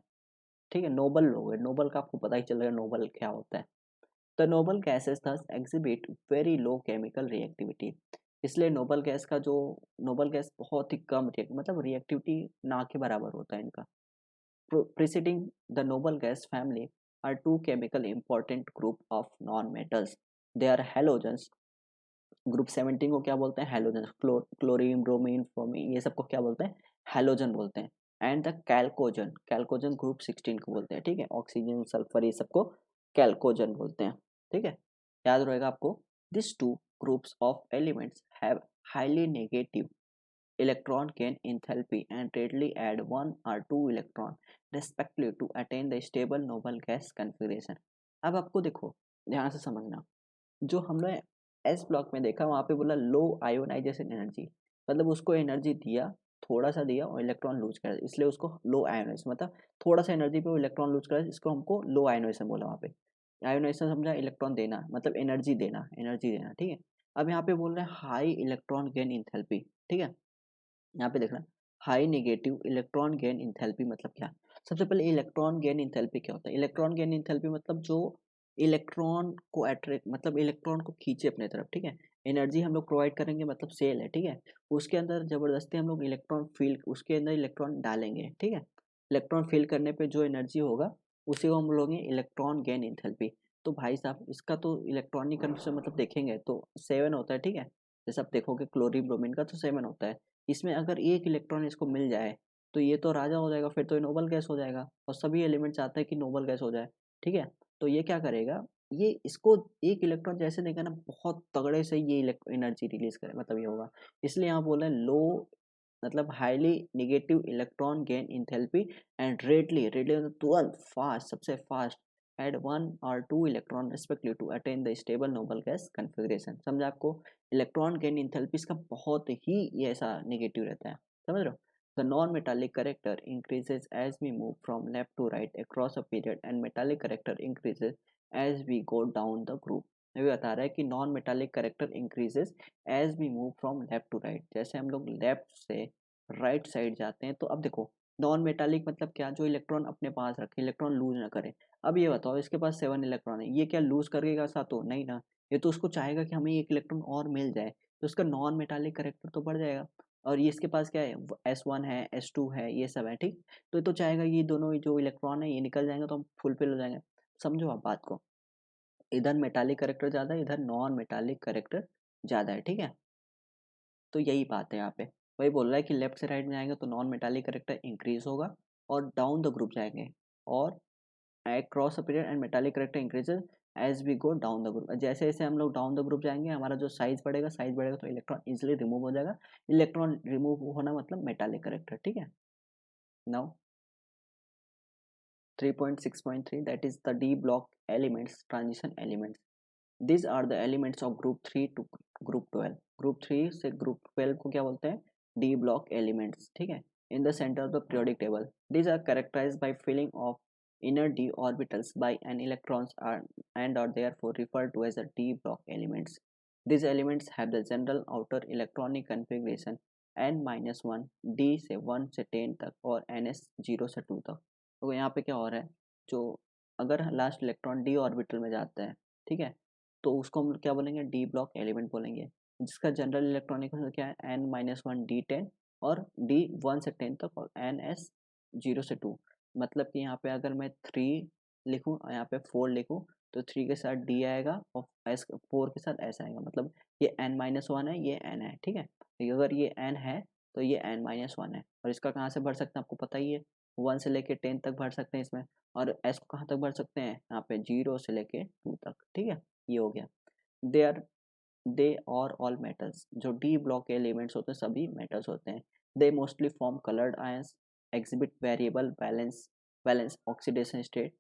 Speaker 1: ठीक है। नोबल लोग है, नोबल का आपको पता ही चलेगा नोबल क्या होता है। The noble gases thus exhibit very low chemical reactivity, इसलिए नोबल गैस का जो, नोबल गैस बहुत ही कम मतलब रिएक्टिविटी ना के बराबर होता है इनका। Preceding the noble gas family are two chemical important group of non-metals. They are halogens। Group 17 को क्या बोलते हैं, हेलोजन, क्लोरीन ब्रोमीन फ्रोमीन, ये सबको क्या बोलते हैं, हेलोजन बोलते हैं। एंड द कैल्कोजन, कैल्कोजन ग्रुप 16 को बोलते हैं, ठीक है, ऑक्सीजन सल्फर ये सबको कैल्कोजन बोलते हैं, ठीक है, याद रहेगा आपको। This two groups of elements have highly negative electron gain enthalpy and readily add one or two electron respectively to attain the stable noble gas configuration। अब आपको देखो ध्यान से समझना, जो हमने एस ब्लॉक में देखा वहाँ पे बोला लो आयोनाइजेशन एनर्जी, मतलब उसको एनर्जी दिया, थोड़ा सा दिया और इलेक्ट्रॉन लूज कर, इसलिए उसको लो आयोनाइजेशन, मतलब थोड़ा सा एनर्जी पे वो इलेक्ट्रॉन लूज कर, इसको हमको लो आयोनाइजेशन बोला वहाँ पे। आयोनाइजेशन समझा, इलेक्ट्रॉन देना मतलब एनर्जी देना, एनर्जी देना, ठीक है। अब यहाँ पे बोल रहे हैं हाई इलेक्ट्रॉन गेन इंथैल्पी, ठीक है, यहाँ पे देखना high negative electron gain enthalpy मतलब क्या। सबसे पहले इलेक्ट्रॉन गेन इंथैल्पी क्या होता है, इलेक्ट्रॉन गेन इंथैल्पी मतलब जो इलेक्ट्रॉन को अट्रैक्ट मतलब इलेक्ट्रॉन को खींचे अपने तरफ, ठीक है, एनर्जी हम लोग प्रोवाइड करेंगे मतलब सेल है, ठीक है। उसके अंदर ज़बरदस्ती हम लोग इलेक्ट्रॉन फील उसके अंदर इलेक्ट्रॉन डालेंगे, ठीक है। इलेक्ट्रॉन फील करने पे जो एनर्जी होगा उसी को हम बोलेंगे इलेक्ट्रॉन गेन एंथैल्पी। तो भाई साहब इसका तो इलेक्ट्रॉनिक कन्फर्मेशन मतलब देखेंगे तो 7 होता है, ठीक है। जैसे आप देखोगे क्लोरीन ब्रोमीन का तो 7 होता है। इसमें अगर एक इलेक्ट्रॉन इसको मिल जाए तो ये तो राजा हो जाएगा, फिर तो ये नोबल गैस हो जाएगा और सभी एलिमेंट चाहते हैं कि नोबल गैस हो जाए, ठीक है। तो ये क्या करेगा, ये इसको एक इलेक्ट्रॉन जैसे देगा ना बहुत तगड़े से ये एनर्जी रिलीज करे, मतलब ये होगा। इसलिए यहाँ बोला है लो मतलब highly negative electron gain enthalpy and readily मतलब तुरंत फास्ट सबसे फास्ट एड 1 और 2 electron respectively to attain the stable noble gas configuration. समझा आपको, इलेक्ट्रॉन गेन इंथैल्पी इसका बहुत ही ये ऐसा नेगेटिव रहता है, समझ रहे हो। The non metallic character increases as we move from left to right across a period and metallic character increases as we go down the group. ये बता रहा है कि non metallic character increases as we move from left to right, जैसे हम लोग left से right side जाते हैं। तो अब देखो नॉन मेटालिक मतलब क्या, जो इलेक्ट्रॉन अपने पास रखे, इलेक्ट्रॉन लूज ना करे। अब ये बताओ इसके पास 7 इलेक्ट्रॉन है, ये क्या लूज करेगा सातों, नहीं ना। ये तो उसको चाहेगा कि हमें एक इलेक्ट्रॉन और मिल जाए, तो उसका नॉन मेटालिक करेक्टर तो बढ़ जाएगा। और ये इसके पास क्या है, S1 है, S2 है, ये सब है, ठीक। तो ये तो चाहेगा ये दोनों जो इलेक्ट्रॉन है ये निकल जाएंगे तो हम फुलफिल हो जाएंगे। समझो आप बात को, इधर मेटालिक करेक्टर ज़्यादा है, इधर नॉन मेटालिक करेक्टर ज़्यादा है, ठीक है। तो यही बात है यहाँ पे, वही बोल रहा है कि लेफ्ट से राइट में जाएंगे तो नॉन मेटालिक करेक्टर इंक्रीज होगा और डाउन द ग्रुप जाएंगे और cross the period and metallic character increases as we go down the group. जैसे जैसे हम लोग डाउन द ग्रुप जाएंगे हमारा जो साइज बढ़ेगा तो इलेक्ट्रॉन इजिली रिमूव हो जाएगा। इलेक्ट्रॉन रिमूव होना मतलब मेटालिक करेक्टर, ठीक है। Now 3.6.3 that is the D block elements, transition elements. These are the elements of group 3 to group 12. Group 3 से group 12 को क्या बोलते हैं, D block elements, ठीक है। In the center of the periodic table, these are characterized by filling of inner d orbitals by an electrons are, and are therefore referred to as the D block elements. These elements have the general outer electronic configuration n-1 d से 1 से 10 तक और ns 0 से 2 तक। तो यहाँ पे क्या हो रहा है, जो अगर लास्ट इलेक्ट्रॉन डी ऑर्बिटल में जाता है, ठीक है, तो उसको हम क्या बोलेंगे, डी ब्लॉक एलिमेंट बोलेंगे, जिसका जनरल इलेक्ट्रॉनिक क्या है n-1 d10 और d1 से 10 तक और ns 0 से 2। मतलब कि यहाँ पे अगर मैं 3 लिखूँ और यहाँ पे 4 लिखूँ तो 3 के साथ d आएगा और s 4 के साथ s आएगा, मतलब ये n-1 है, ये n है, ठीक है। अगर ये n है तो ये n-1 है और इसका कहाँ से बढ़ सकते हैं आपको पता ही है, 1 से लेके 10 तक भर सकते हैं इसमें, और s को कहाँ तक भर सकते हैं यहाँ पे 0 से लेके 2 तक, ठीक है। ये हो गया। दे आर दे और ऑल मेटल्स, जो डी ब्लॉक के एलिमेंट्स होते हैं सभी मेटल्स होते हैं। They mostly form coloured ions, exhibit variable balance balance oxidation state,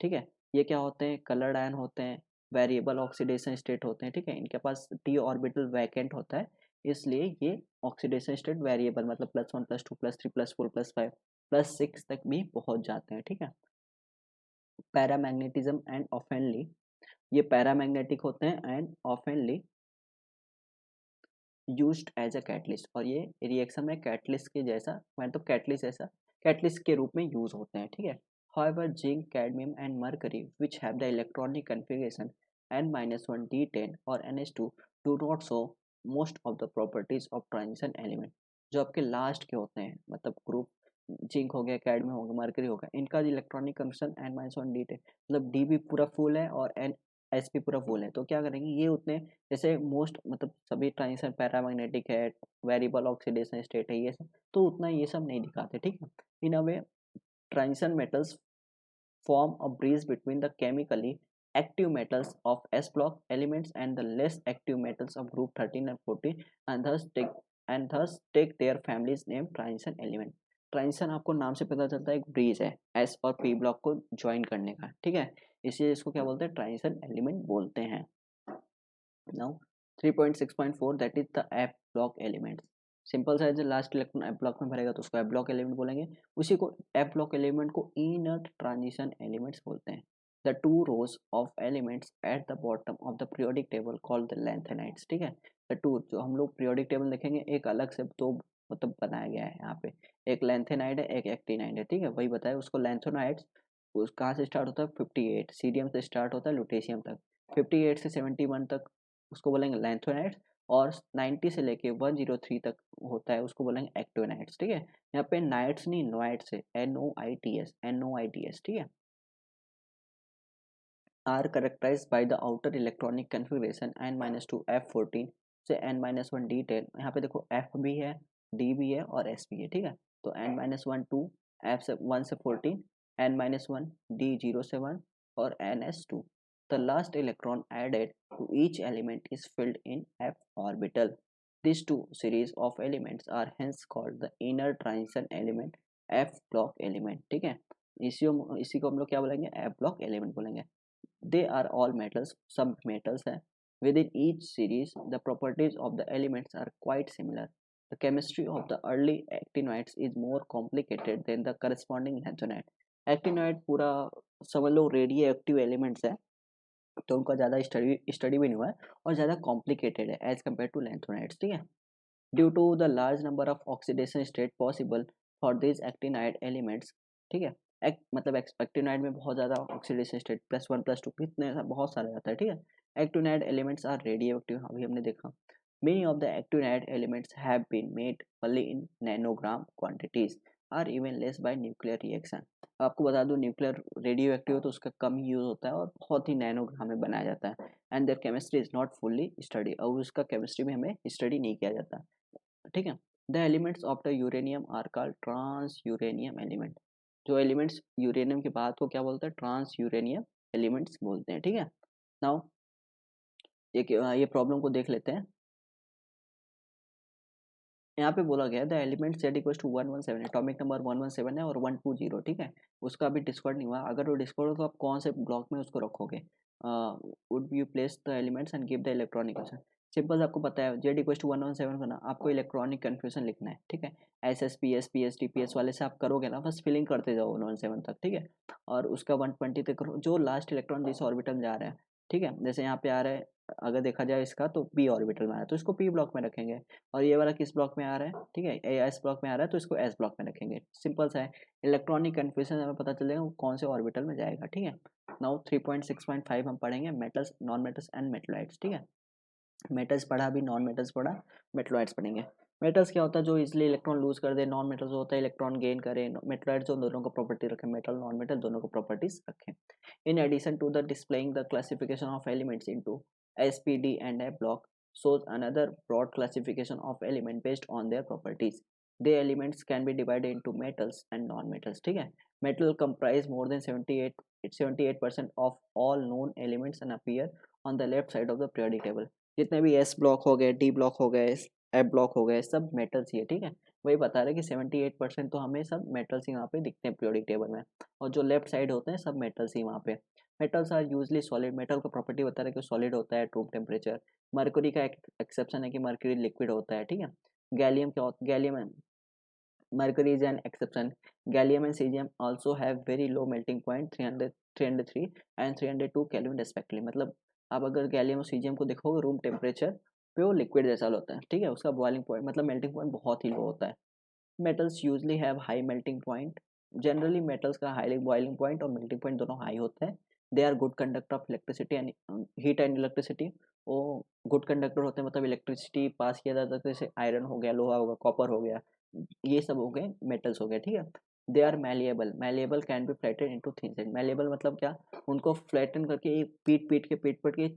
Speaker 1: ठीक है। ये क्या होते हैं, कलर्ड आयन होते हैं, वेरिएबल ऑक्सीडेशन स्टेट होते हैं, ठीक है। इनके पास डी ऑर्बिटल वैकेंट होता है, इसलिए ये ऑक्सीडेशन स्टेट वेरिएबल मतलब +1 +2 +3 +4 +5 +6 तक भी पहुंच जाते हैं, ठीक है। पैरामैग्नेटिज्म एंड ऑफेनली, ये पैरामैग्नेटिक होते हैं एंड ऑफेनली यूज्ड एज अ कैटलिस्ट, और ये रिएक्शन में कैटलिस्ट के जैसा मतलब कैटलिस्ट के रूप में यूज होते हैं, ठीक है। However zinc cadmium and mercury which have the electronic configuration n-1 d10 और ns2 do not show most of the properties of transition element. जो आपके लास्ट के होते हैं मतलब ग्रुप जिंक हो गया, कैडमियम हो गया, मरकरी हो गया, इनका इलेक्ट्रॉनिक कन्फिगरेशन n-1 d10 मतलब डी भी पूरा फुल है और एन एस भी पूरा फुल है, तो क्या करेंगे ये उतने जैसे मोस्ट मतलब सभी ट्रांजिशन पैरामैग्नेटिक है, वेरिएबल ऑक्सीडेशन स्टेट है, ये सब तो उतना ये सब नहीं दिखाते, ठीक है। In a way transition metals form a bridge between the chemically active metals of s block elements and the less active metals of group 13 and 14 and thus take their families name transition element। Transition आपको नाम से पता चलता है एक bridge है S और P block को ज्वाइन करने का, ठीक है। इसलिए इसको क्या बोलते हैं, ट्रांजिशन एलिमेंट बोलते हैं। Now 3.6.4 that is the F block elements. Simple सा है, जो लास्ट इलेक्ट्रॉन एफ ब्लॉक में भरेगा तो उसको एफ ब्लॉक एलिमेंट बोलेंगे। उसी को एफ ब्लॉक एलिमेंट को इनर्ट ट्रांजिशन एलिमेंट्स बोलते हैं। The two rows of elements at the bottom of the periodic table called the lanthanides, ठीक है। द टू जो हम लोग पीरियोडिक टेबल देखेंगे एक अलग से तो मतलब बनाया गया है यहाँ पे, एक लैंथेनाइड है एक एक्टिनाइड है, ठीक है। वही बताया उसको लैंथेनाइड्स उस कहाँ से स्टार्ट होता है 58 सीरियम से स्टार्ट होता है लुटेशियम तक, 58 से 71 तक उसको बोलेंगे लैंथोनाइड्स, और 90 से लेके 103 तक होता है उसको बोलेंगे एक्टिनाइड्स। ठीक है, यहाँ पे नाइट्स नहीं नोइट्स है, NOITS, NOITS। ठीक है, are characterized by the outer electronic configuration n-2 F14 से n-1 d टेल। यहाँ पे देखो F भी है, D भी है और S भी है। ठीक है, तो n-1 2, F से 1 से 14, n-1 D 0 से 1 और ns2। The last electron added to each element is filled in f orbital. These two series of elements are hence called the inner transition element, f block element। ठीक है, इसी को हम लोग क्या बोलेंगे, f block element बोलेंगे। They are all metals, some metals हैं। Within each series, the properties of the elements are quite similar. The chemistry of the early actinides is more complicated than the corresponding lanthanide. Actinide पूरा समझ लो radio active elements है, तो उनका ज़्यादा study भी नहीं हुआ है और ज़्यादा कॉम्प्लिकेटेड है एज कम्पेयर टू लैंथोनाइड्स। ठीक है, due to the large number of oxidation state possible for this actinide elements. ठीक है, मतलब एक्टिनाइड में बहुत ज़्यादा ऑक्सीडेशन स्टेट +1 +2 कितने बहुत सारे आता है। ठीक है, actinide elements are radioactive, अभी हमने देखा। Many of the actinide elements have been made only in nanogram quantities or even less by nuclear reaction. आपको बता दूं न्यूक्लियर रेडियो एक्टिव तो उसका कम ही यूज़ होता है और बहुत ही नैनोग्राम में बनाया जाता है। And their chemistry is not fully study, और उसका केमिस्ट्री में हमें स्टडी नहीं किया जाता। ठीक है, the elements of the uranium are called transuranium element. जो एलिमेंट्स यूरेनियम के बाद को क्या बोलते हैं, ट्रांस यूरेनियम एलिमेंट्स बोलते हैं। ठीक है, नाउ ये प्रॉब्लम को देख लेते हैं। यहाँ पे बोला गया है the element Z equal to 117, atomic number 117 है और 120। ठीक है, उसका अभी डिस्कॉर्ड नहीं हुआ, अगर वो डिस्कॉर्ड हो तो आप कौन से ब्लॉक में उसको रखोगे, would you place the elements and give the electronic confirmation. Simple, आपको पता है Z इक्वल टू 117 का ना आपको इलेक्ट्रॉनिक कन्फ्यूजन लिखना है। ठीक है, SS PS PS TPS वाले से आप करोगे ना, बस फिलिंग करते जाओ 117 तक। ठीक है, और उसका 120 तक करो, जो लास्ट इलेक्ट्रॉन जिस ऑर्बिटल में जा रहा है। ठीक है, जैसे यहाँ पे आ रहा है, अगर देखा जाए इसका तो P ऑर्बिटल में आ रहा है तो इसको P ब्लॉक में रखेंगे, और ये वाला किस ब्लॉक में आ रहा है, ठीक है एस ब्लॉक में आ रहा है तो इसको एस ब्लॉक में रखेंगे। सिंपल सा है, इलेक्ट्रॉनिक कन्फ्यूजन हमें पता चल जाएगा वो कौन से ऑर्बिटल में जाएगा। ठीक है, नाउ 3.6.5 हम पढ़ेंगे metals, non metals and metalloids. ठीक है, मेटल्स पढ़ा, अभी नॉन मेटल्स पढ़ा, मेटलॉइड्स पढ़ेंगे। मेटल्स क्या होता है, जो इजिली इलेक्ट्रॉन लूज कर दे, नॉन मेटल्स होता है इलेक्ट्रॉन गेन करे, मेटलॉइड्स जो दोनों को प्रॉपर्टी रखें, मेटल नॉन मेटल दोनों को प्रॉपर्टीज रखें। In addition to the displaying the classification of elements into SPD and F block, shows another broad classification of element based on their properties. The elements can be divided into metals and non-metals. ठीक है, metal comprise more than 78% of all known elements and appear on the left side of the periodic table. जितने भी S block हो गए, D block हो गए, F block हो गए, सब मेटल्स ही है। ठीक है, वही बता रहे कि 78% तो हमें सब मेटल्स ही वहाँ पे दिखते हैं पीरियोडिक टेबल में, और जो लेफ्ट साइड होते हैं सब मेटल्स ही वहाँ पे। Metals are usually solid, metal का प्रॉपर्टी बता रहा है कि सॉलिड होता है रूम टेम्परेचर। मर्क्यूरी का एक्सेप्शन है कि मर्क्यूरी लिक्विड होता है। ठीक है, गैलियम क्या होता है, gallium mercury is an exception. Gallium and cesium also have very low melting point 303 and 302 Kelvin respectively। मतलब आप अगर गैलियम और सीजियम को देखोगे रूम टेम्परेचर पे वो लिक्विड जैसा होता है। ठीक है, उसका बॉइलिंग पॉइंट मतलब मेल्टिंग पॉइंट बहुत ही लो होता है। Metals usually have high melting point, generally metals का हाई बॉइलिंग पॉइंट और मेल्टिंग पॉइंट दोनों हाई होते हैं। They are good conductor of electricity and heat and electricity. वो गुड कंडक्टर होते हैं, मतलब इलेक्ट्रिसिटी पास किया जाता है, जैसे आयरन हो गया, लोहा हो गया, कॉपर हो गया, ये सब हो गए मेटल्स हो गए। ठीक है, they are malleable, malleable can be flatted into thin sheet. Malleable मतलब क्या, उनको फ्लैटन करके पीट के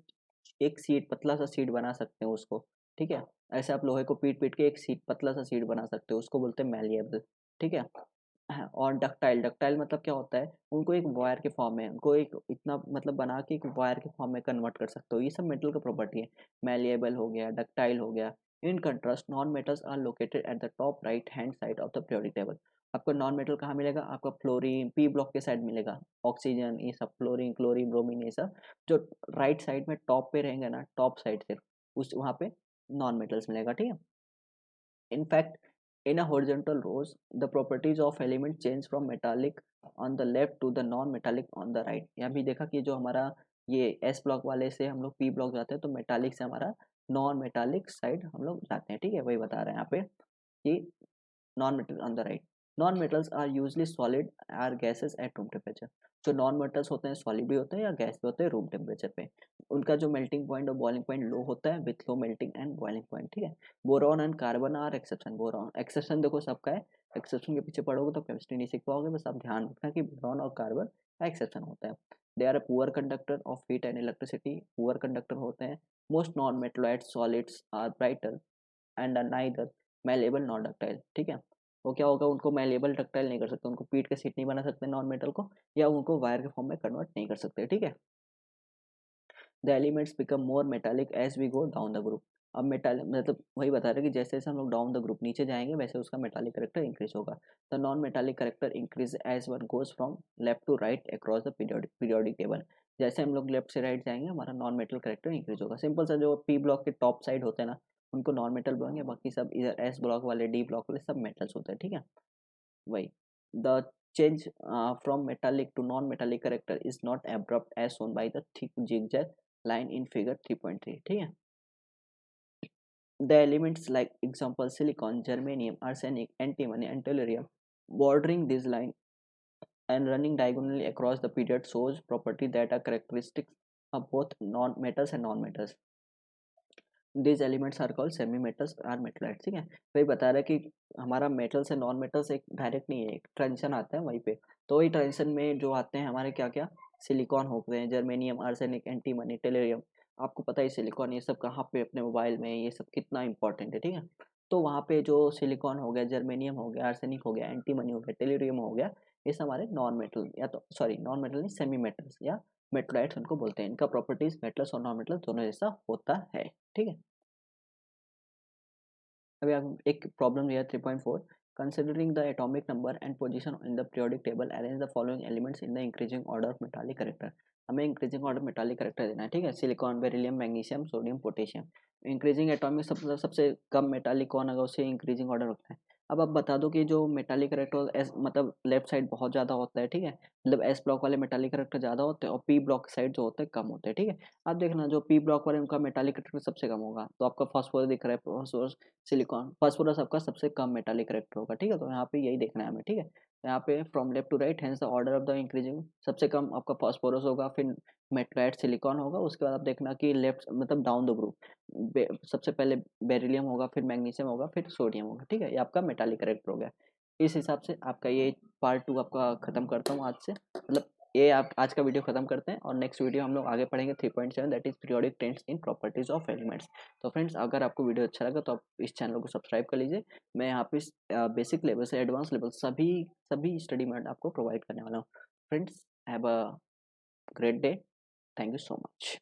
Speaker 1: एक सीट पतला सा सीट बना सकते हैं उसको। ठीक है, ऐसे आप लोहे को पीट पीट के एक सीट पतला सा सीट बना सकते हो, उसको बोलते हैं मैलिएबल। ठीक है, हाँ, और डक्टाइल, डक्टाइल मतलब क्या होता है, उनको एक वायर के फॉर्म में, उनको एक इतना मतलब बना के एक वायर के फॉर्म में कन्वर्ट कर सकते हो। ये सब मेटल का प्रॉपर्टी है, मैलिएबल हो गया, डक्टाइल हो गया। In contrast non metals are located at the top right hand side of the periodic table. आपको नॉन मेटल कहाँ मिलेगा, आपका फ्लोरीन पी ब्लॉक के साइड मिलेगा, ऑक्सीजन ये सब, फ्लोरीन क्लोरीन ब्रोमीन ये सब जो राइट साइड में टॉप पे रहेंगे ना, टॉप साइड से उस वहाँ पे नॉन मेटल्स मिलेगा। ठीक है, in fact, in a horizontal rows, the properties of element change from metallic on the left to the non-metallic on the right। यहाँ भी देखा कि जो हमारा ये S ब्लॉक वाले से हम लोग P ब्लॉक जाते हैं, तो मेटालिक से हमारा नॉन मेटालिक साइड हम लोग जाते हैं। ठीक है, वही बता रहे हैं यहाँ पे कि non metal on the right. Non metals are usually solid or gases at room temperature. जो नॉन मेटल्स होते हैं सॉलिड भी होते हैं या गैस भी होते हैं रूम टेम्परेचर पे। उनका जो मेल्टिंग पॉइंट और बॉइलिंग पॉइंट लो होता है with low melting and boiling point, ठीक है। Boron and carbon are exception. Boron exception देखो सबका है, एक्सेप्शन के पीछे पढ़ोगे तो केमिस्ट्री नहीं सीख पाओगे, बस आप ध्यान रखना कि बोरॉन और कार्बन का एक्सेप्शन होता है। They are a poor conductor of heat and electricity. Poor conductor होते हैं। Most non metalloid solids are brighter and neither malleable not ductile, ठीक है। वो क्या होगा, उनको मेलेबल डक्टाइल नहीं कर सकते, उनको पीट के सीट नहीं बना सकते नॉन मेटल को, या उनको वायर के फॉर्म में कन्वर्ट नहीं कर सकते, ठीक है। The elements become more metallic as we go down the group. अब मेटाल मतलब वही बता रहे हैं कि जैसे जैसे हम लोग डाउन द ग्रुप नीचे जाएंगे वैसे उसका मेटालिक करेक्टर इंक्रीज होगा। The non metallic character increase as one goes from left to right across the periodic table. जैसे हम लोग लेफ्ट से राइट जाएंगे हमारा नॉन मेटल करेक्टर इंक्रीज होगा। सिंपल सा, जो पी ब्लॉक के टॉप साइड होते हैं ना उनको नॉन मेटल बोलेंगे, बाकी सब इधर एस ब्लॉक वाले डी ब्लॉक वाले सब मेटल्स होते हैं, ठीक है। वही the change from metallic to non-metallic character is not abrupt as shown by the thick zigzag line in figure 3.3, ठीक है। The elements like example silicon, germanium, arsenic, antimony and tellurium bordering this line and running diagonally across the period shows property that are characteristics of both non-metals and non-metals. These elements are called semi metals और मेटलाइट, ठीक है। वही बता रहा है कि हमारा metals से नॉन मेटल्स एक डायरेक्ट नहीं है, एक ट्रांजिशन आता है वहीं पे। तो वही ट्रांजिशन में जो आते हैं हमारे क्या क्या, सिलिकॉन हो गए, जर्मेनियम, आर्सेनिक, एंटीमनी, टेलेरियम। आपको पता है सिलिकॉन ये सब कहाँ पे अपने मोबाइल में ये सब कितना इंपॉर्टेंट है, ठीक है। तो वहाँ पे जो सिलिकॉन हो गया, जर्मेनियम हो गया, आर्सेनिक हो गया, एंटीमनी हो गया, टेलेरियम हो गया, ये सब हमारे नॉन मेटल, या तो सॉरी नॉन मेटल नहीं, सेमी मेटल्स या मेटलाइट्स उनको बोलते हैं। इनका प्रॉपर्टीज मेटल्स और नॉन मेटल्स दोनों जैसा होता है, ठीक है। अभी आप एक प्रॉब्लम दिया 3.4, considering the atomic number and position in the periodic table arrange the following elements in the increasing order of metallic character. हमें इंक्रीजिंग ऑर्डर मेटालिक कैरेक्टर देना है, ठीक है। Silicon, beryllium, magnesium, sodium, potassium. Increasing atomic सबसे कम metallic कौन होगा उसे increasing order रखना है। अब आप बता दो कि जो मेटालिक कैरेक्टर एस मतलब लेफ्ट साइड बहुत ज़्यादा होता है, ठीक है। मतलब एस ब्लॉक वाले मेटालिक कैरेक्टर ज़्यादा होते हैं और पी ब्लॉक साइड जो होते हैं कम होते हैं, ठीक है। आप देखना जो पी ब्लॉक वाले उनका मेटालिक कैरेक्टर सबसे कम होगा, तो आपका फॉस्फोरस दिख रहा है, फॉस्फोरस, सिलिकॉन, फास्फोरस आपका सबसे कम मेटालिक करेक्टर होगा, ठीक है। तो यहाँ पे यही देखना है हमें, ठीक है। तो यहाँ पे from left to right hence the order of the increasing, सबसे कम आपका फास्फोरस होगा, फिर मेटलाइट सिलिकॉन होगा, उसके बाद आप देखना कि लेफ्ट मतलब डाउन द ग्रुप सबसे पहले बेरिलियम होगा, फिर मैग्नीशियम होगा, फिर सोडियम होगा, ठीक है। ये आपका मेटालिक करेक्टर हो गया। इस हिसाब से आपका ये पार्ट 2 आपका खत्म करता हूँ आज से, मतलब ये आप आज का वीडियो खत्म करते हैं और नेक्स्ट वीडियो हम लोग आगे पढ़ेंगे 3.7, that is periodic trends in properties of elements. तो फ्रेंड्स अगर आपको वीडियो अच्छा लगा तो आप इस चैनल को सब्सक्राइब कर लीजिए। मैं यहाँ पे बेसिक लेवल से एडवांस लेवल सभी सभी स्टडी मेथड आपको प्रोवाइड करने वाला हूँ। Friends have a great day, thank you so much.